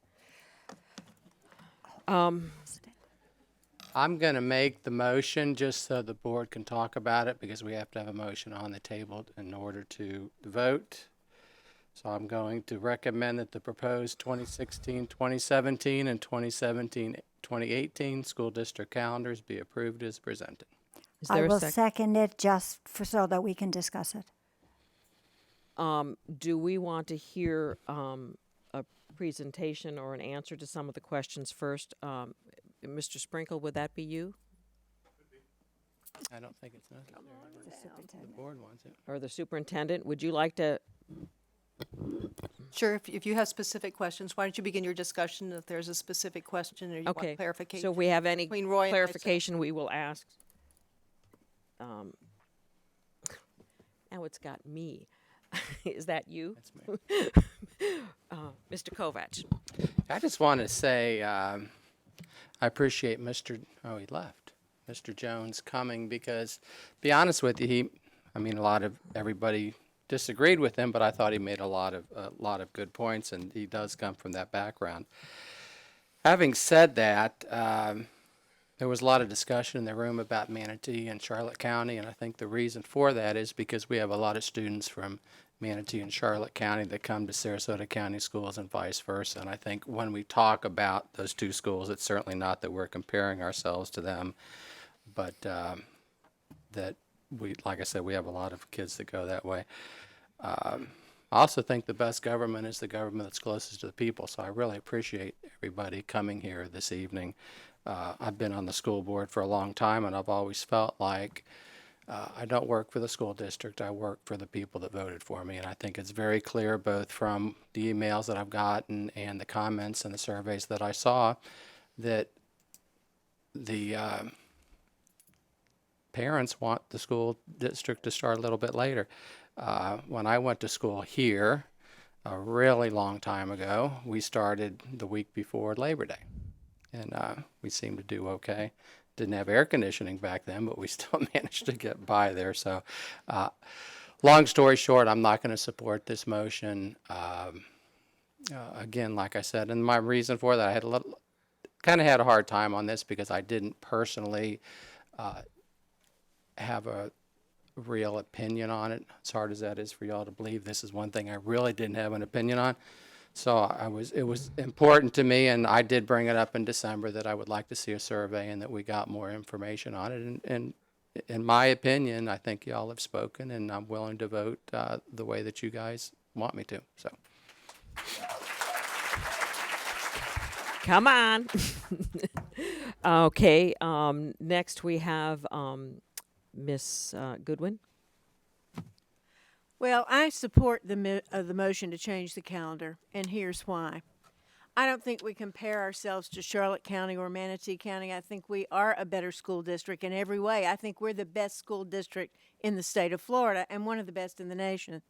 I'm going to make the motion just so the board can talk about it, because we have to have a motion on the table in order to vote. So I'm going to recommend that the proposed 2016, 2017, and 2017, 2018 school district calendars be approved as presented. I will second it just so that we can discuss it. Do we want to hear a presentation or an answer to some of the questions first? Mr. Sprinkle, would that be you? I don't think it's necessary. The board wants it. Or the superintendent? Would you like to? Sure. If you have specific questions, why don't you begin your discussion if there's a specific question or you want clarification? So if we have any between Roy clarification, we will ask. now it's got me. Is that you? That's me. Mr. Kovacs. I just want to say I appreciate he left, Mr. Jones coming because, to be honest with you, a lot of everybody disagreed with him, but I thought he made a lot of good points, and he does come from that background. Having said that, there was a lot of discussion in the room about Manatee and Charlotte County, and I think the reason for that is because we have a lot of students from Manatee and Charlotte County that come to Sarasota County schools and vice versa. And I think when we talk about those two schools, it's certainly not that we're comparing ourselves to them, but that we, like I said, we have a lot of kids that go that way. I also think the best government is the government that's closest to the people, so I really appreciate everybody coming here this evening. I've been on the school board for a long time, and I've always felt like I don't work for the school district. I work for the people that voted for me, and I think it's very clear both from the emails that I've gotten and the comments and the surveys that I saw that the parents want the school district to start a little bit later. When I went to school here a really long time ago, we started the week before Labor Day, and we seemed to do okay. Didn't have air conditioning back then, but we still managed to get by there. So long story short, I'm not going to support this motion. Again, like I said, and my reason for that, I had kind of had a hard time on this because I didn't personally have a real opinion on it. As hard as that is for y'all to believe, this is one thing I really didn't have an opinion on. So it was important to me, and I did bring it up in December that I would like to see a survey and that we got more information on it. And in my opinion, I think y'all have spoken, and I'm willing to vote the way that you guys want me to. So. Come on. Okay. Next we have Miss Goodwin. Well, I support the motion to change the calendar, and here's why. I don't think we compare ourselves to Charlotte County or Manatee County. I think we are a better school district in every way. I think we're the best school district in the state of Florida and one of the best in the nation.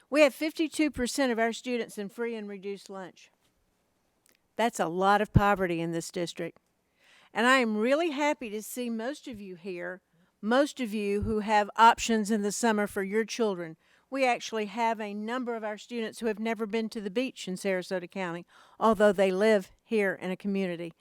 We have 52% of our students in free and reduced lunch. That's a lot of poverty in this district. And I am really happy to see most of you here, most of you who have options in the summer for your children. We actually have a number of our students who have never been to the beach in Sarasota County, although they live here in a community.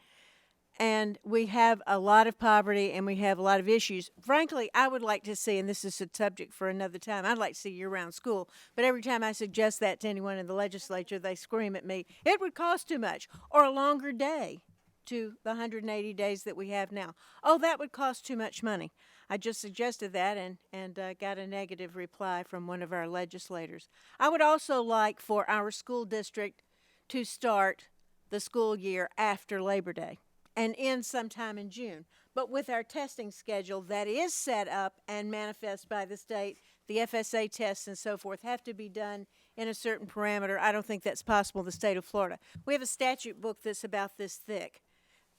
And we have a lot of poverty and we have a lot of issues. Frankly, I would like to see, and this is a subject for another time, I'd like to see year-round school. But every time I suggest that to anyone in the legislature, they scream at me, it would cost too much, or a longer day to the 180 days that we have now. Oh, that would cost too much money. I just suggested that and got a negative reply from one of our legislators. I would also like for our school district to start the school year after Labor Day and end sometime in June. But with our testing schedule that is set up and manifest by the state, the FSA tests and so forth have to be done in a certain parameter. I don't think that's possible in the state of Florida. We have a statute book that's about this thick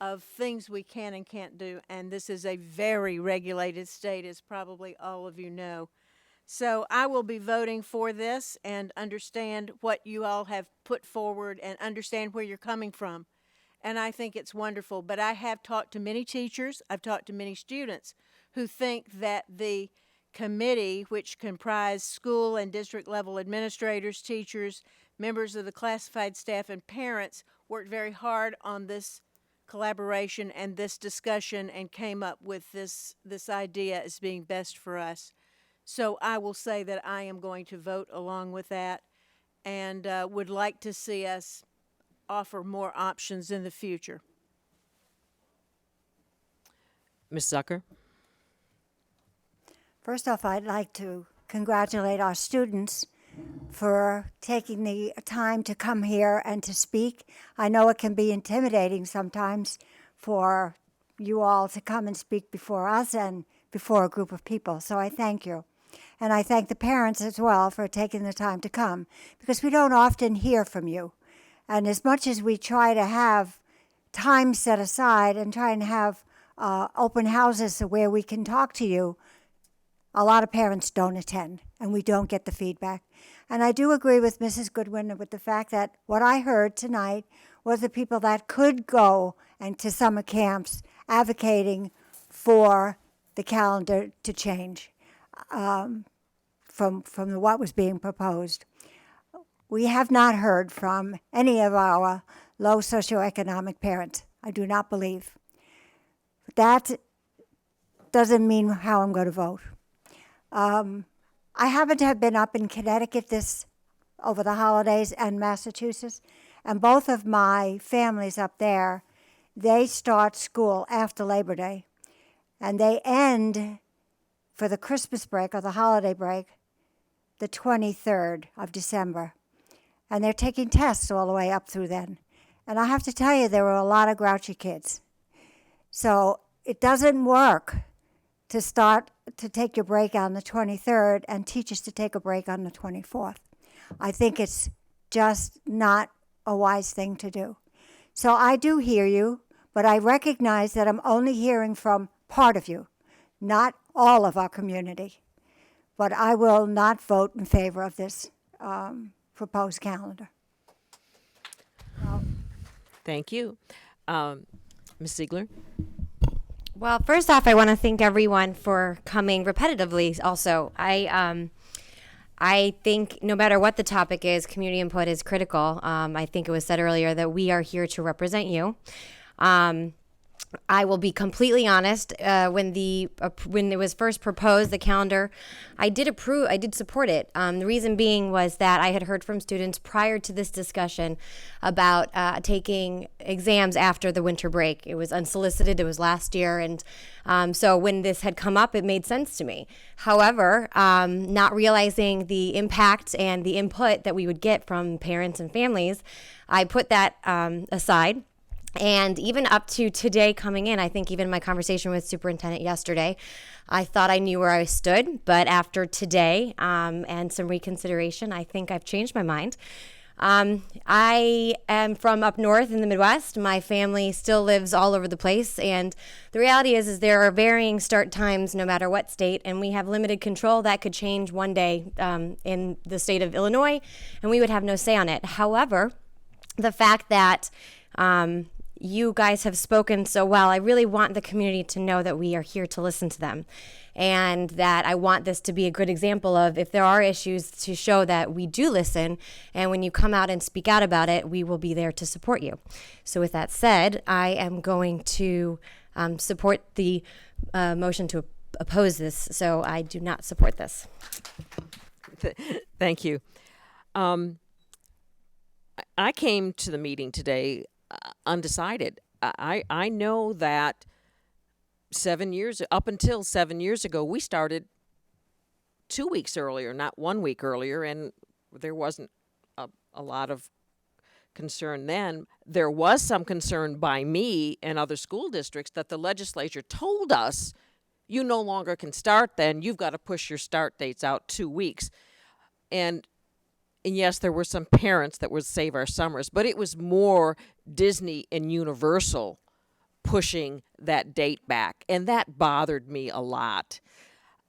of things we can and can't do, and this is a very regulated state, as probably all of you know. So I will be voting for this and understand what you all have put forward and understand where you're coming from. And I think it's wonderful. But I have talked to many teachers, I've talked to many students who think that the committee, which comprised school and district level administrators, teachers, members of the classified staff, and parents, worked very hard on this collaboration and this discussion and came up with this idea as being best for us. So I will say that I am going to vote along with that and would like to see us offer more options in the future. Ms. Zucker. First off, I'd like to congratulate our students for taking the time to come here and to speak. I know it can be intimidating sometimes for you all to come and speak before us and before a group of people, so I thank you. And I thank the parents as well for taking the time to come, because we don't often hear from you. And as much as we try to have time set aside and try and have open houses where we can talk to you, a lot of parents don't attend, and we don't get the feedback. And I do agree with Mrs. Goodwin with the fact that what I heard tonight was the people that could go and to summer camps advocating for the calendar to change from what was being proposed. We have not heard from any of our low socioeconomic parents, I do not believe. That doesn't mean how I'm going to vote. I happen to have been up in Connecticut over the holidays and Massachusetts, and both of my families up there, they start school after Labor Day, and they end for the Christmas break or the holiday break the 23rd of December. And they're taking tests all the way up through then. And I have to tell you, there were a lot of grouchy kids. So it doesn't work to start to take your break on the 23rd and teachers to take a break on the 24th. I think it's just not a wise thing to do. So I do hear you, but I recognize that I'm only hearing from part of you, not all of our community. But I will not vote in favor of this proposed calendar. Thank you. Ms. Ziegler? Well, first off, I want to thank everyone for coming repetitively. Also, I think no matter what the topic is, community input is critical. I think it was said earlier that we are here to represent you. I will be completely honest. When it was first proposed, the calendar, I did support it. The reason being was that I had heard from students prior to this discussion about taking exams after the winter break. It was unsolicited. It was last year, and so when this had come up, it made sense to me. However, not realizing the impact and the input that we would get from parents and families, I put that aside. And even up to today coming in, I think even in my conversation with superintendent yesterday, I thought I knew where I stood. But after today and some reconsideration, I think I've changed my mind. I am from up north in the Midwest. My family still lives all over the place. And the reality is there are varying start times no matter what state. And we have limited control. That could change one day in the state of Illinois, and we would have no say on it. However, the fact that you guys have spoken so well. I really want the community to know that we are here to listen to them, and that I want this to be a good example of if there are issues to show that we do listen, and when you come out and speak out about it, we will be there to support you. So with that said, I am going to support the motion to oppose this, so I do not support this. Thank you. I came to the meeting today undecided. I know that up until 7 years ago, we started 2 weeks earlier, not 1 week earlier, and there wasn't a lot of concern then. There was some concern by me and other school districts that the legislature told us, you no longer can start then, you've got to push your start dates out 2 weeks. And yes, there were some parents that would save our summers, but it was more Disney and Universal pushing that date back, and that bothered me a lot.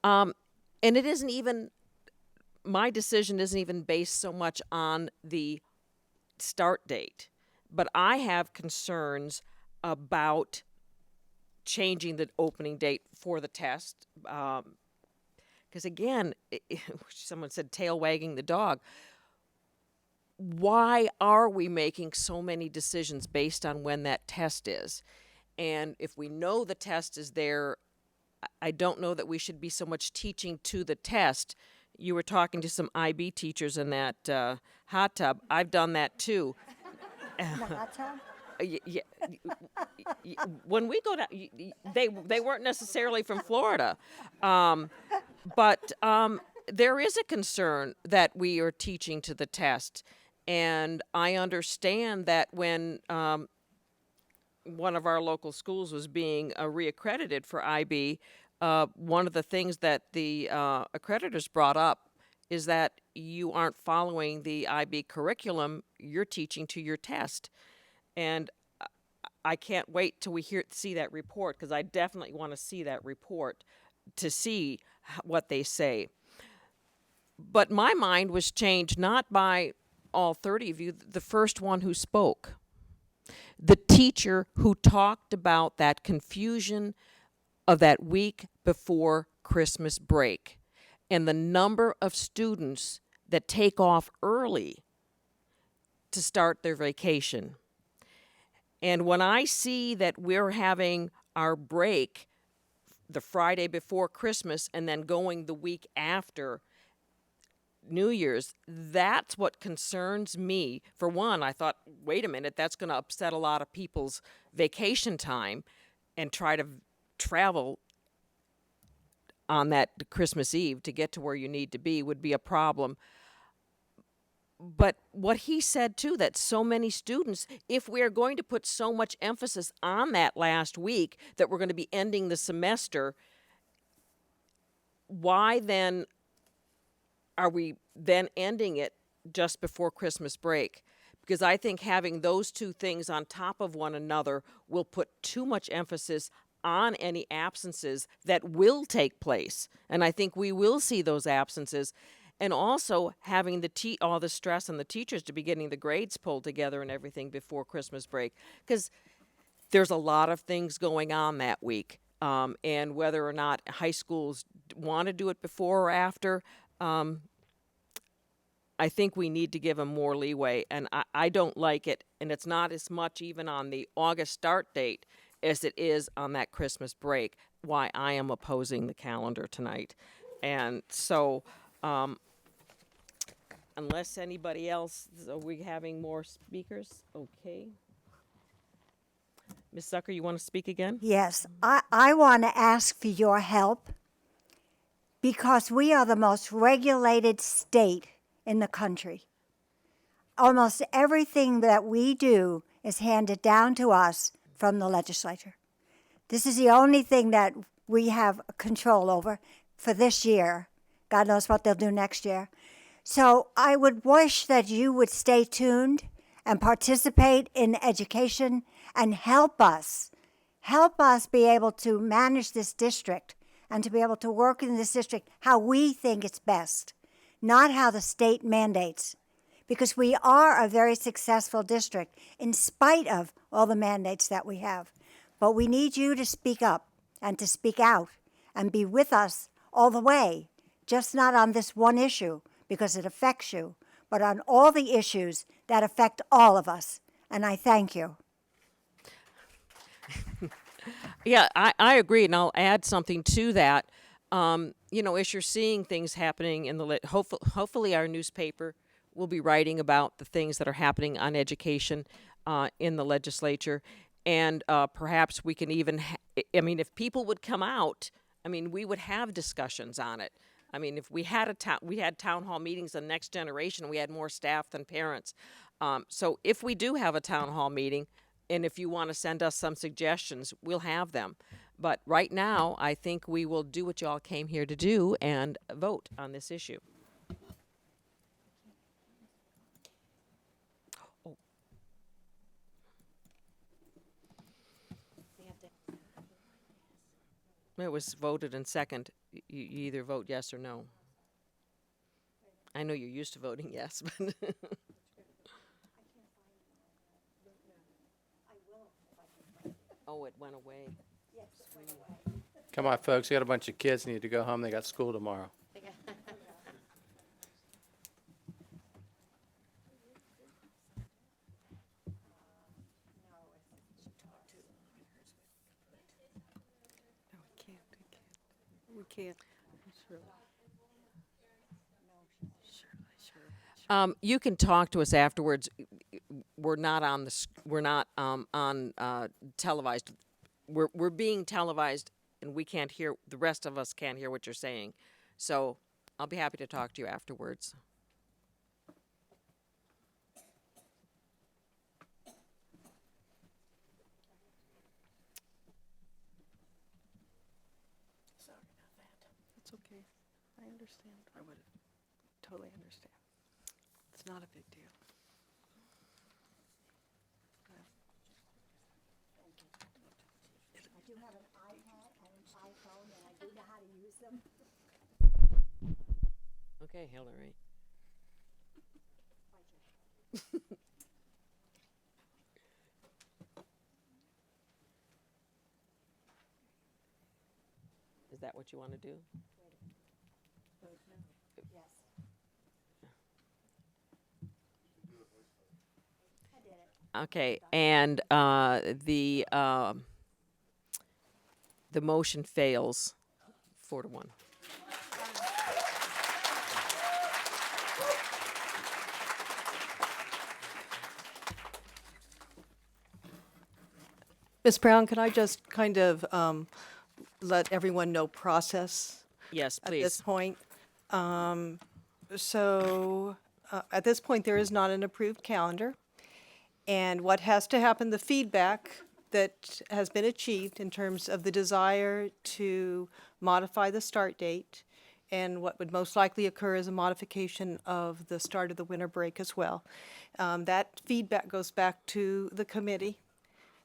And it isn't even, my decision isn't even based so much on the start date, but I have concerns about changing the opening date for the test. Because again, someone said tail wagging the dog. Why are we making so many decisions based on when that test is? And if we know the test is there, I don't know that we should be so much teaching to the test. You were talking to some IB teachers in that hot tub. I've done that too. The hot tub? Yeah, when we go down, they weren't necessarily from Florida, but there is a concern that we are teaching to the test. And I understand that when one of our local schools was being reaccredited for IB, one of the things that the accreditors brought up is that you aren't following the IB curriculum, you're teaching to your test. And I can't wait till we see that report, because I definitely want to see that report to see what they say. But my mind was changed not by all 30 of you, the first one who spoke. The teacher who talked about that confusion of that week before Christmas break and the number of students that take off early to start their vacation. And when I see that we're having our break the Friday before Christmas and then going the week after New Year's, that's what concerns me. For one, I thought, wait a minute, that's going to upset a lot of people's vacation time and try to travel on that Christmas Eve to get to where you need to be would be a problem. But what he said too, that so many students, if we are going to put so much emphasis on that last week that we're going to be ending the semester, why then are we then ending it just before Christmas break? Because I think having those two things on top of one another will put too much emphasis on any absences that will take place. And I think we will see those absences. And also having all the stress on the teachers to be getting the grades pulled together and everything before Christmas break. Because there's a lot of things going on that week. And whether or not high schools want to do it before or after, I think we need to give them more leeway. And I don't like it. And it's not as much even on the August start date as it is on that Christmas break, why I am opposing the calendar tonight. And so, unless anybody else, are we having more speakers? Okay. Ms. Zucker, you want to speak again? Yes, I want to ask for your help because we are the most regulated state in the country. Almost everything that we do is handed down to us from the legislature. This is the only thing that we have control over for this year. God knows what they'll do next year. So I would wish that you would stay tuned and participate in education and help us be able to manage this district and to be able to work in this district how we think it's best, not how the state mandates. Because we are a very successful district in spite of all the mandates that we have. But we need you to speak up and to speak out and be with us all the way, just not on this one issue because it affects you, but on all the issues that affect all of us. And I thank you. Yeah, I agree, and I'll add something to that. You know, as you're seeing things happening in the hopefully our newspaper will be writing about the things that are happening on education in the legislature, and perhaps we can even. I mean, if people would come out, I mean, we would have discussions on it. I mean, if we had town hall meetings on Next Generation, we had more staff than parents. So if we do have a town hall meeting, and if you want to send us some suggestions, we'll have them. But right now, I think we will do what y'all came here to do and vote on this issue. Oh. It was voted in second. You either vote yes or no. I know you're used to voting yes, but oh, it went away. Come on, folks. We got a bunch of kids need to go home. They got school tomorrow. We can't. You can talk to us afterwards. We're not on televised. We're being televised, and we can't hear. The rest of us can't hear what you're saying. So I'll be happy to talk to you afterwards. Sorry about that. It's okay. I understand. I would totally understand. It's not a big deal. I do have an iPad and an iPhone, and I do know how to use them. Okay, Hillary. Is that what you want to do? Okay, and the motion fails 4-1. Ms. Brown, can I just kind of let everyone know process? Yes, At this please. point. At this point, there is not an approved calendar. And what has to happen, the feedback that has been achieved in terms of the desire to modify the start date, and what would most likely occur is a modification of the start of the winter break as well. That feedback goes back to the committee.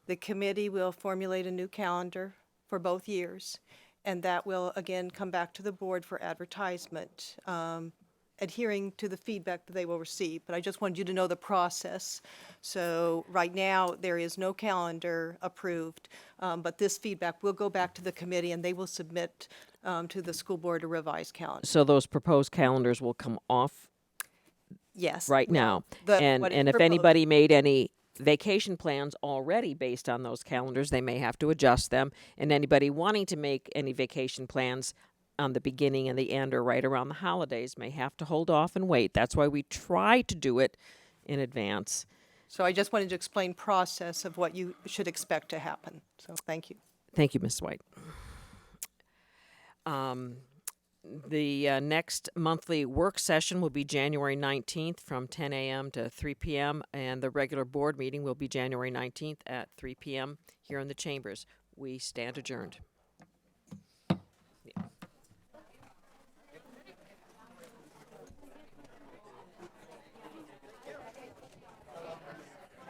The committee will formulate a new calendar for both years, and that will again come back to the board for advertisement, adhering to the feedback that they will receive. But I just wanted you to know the process. So right now, there is no calendar approved, but this feedback will go back to the committee, and they will submit to the school board a revised calendar. So those proposed calendars will come off Yes. right now. what is And if proposed. anybody made any vacation plans already based on those calendars, they may have to adjust them. And anybody wanting to make any vacation plans on the beginning and the end or right around the holidays may have to hold off and wait. That's why we try to do it in advance. So I just wanted to explain process of what you should expect to happen. So thank you. Thank you, Ms. White. The next monthly work session will be January 19th from 10 a.m. to 3 p.m. and the regular board meeting will be January 19th at 3 p.m. here in the chambers. We stand adjourned.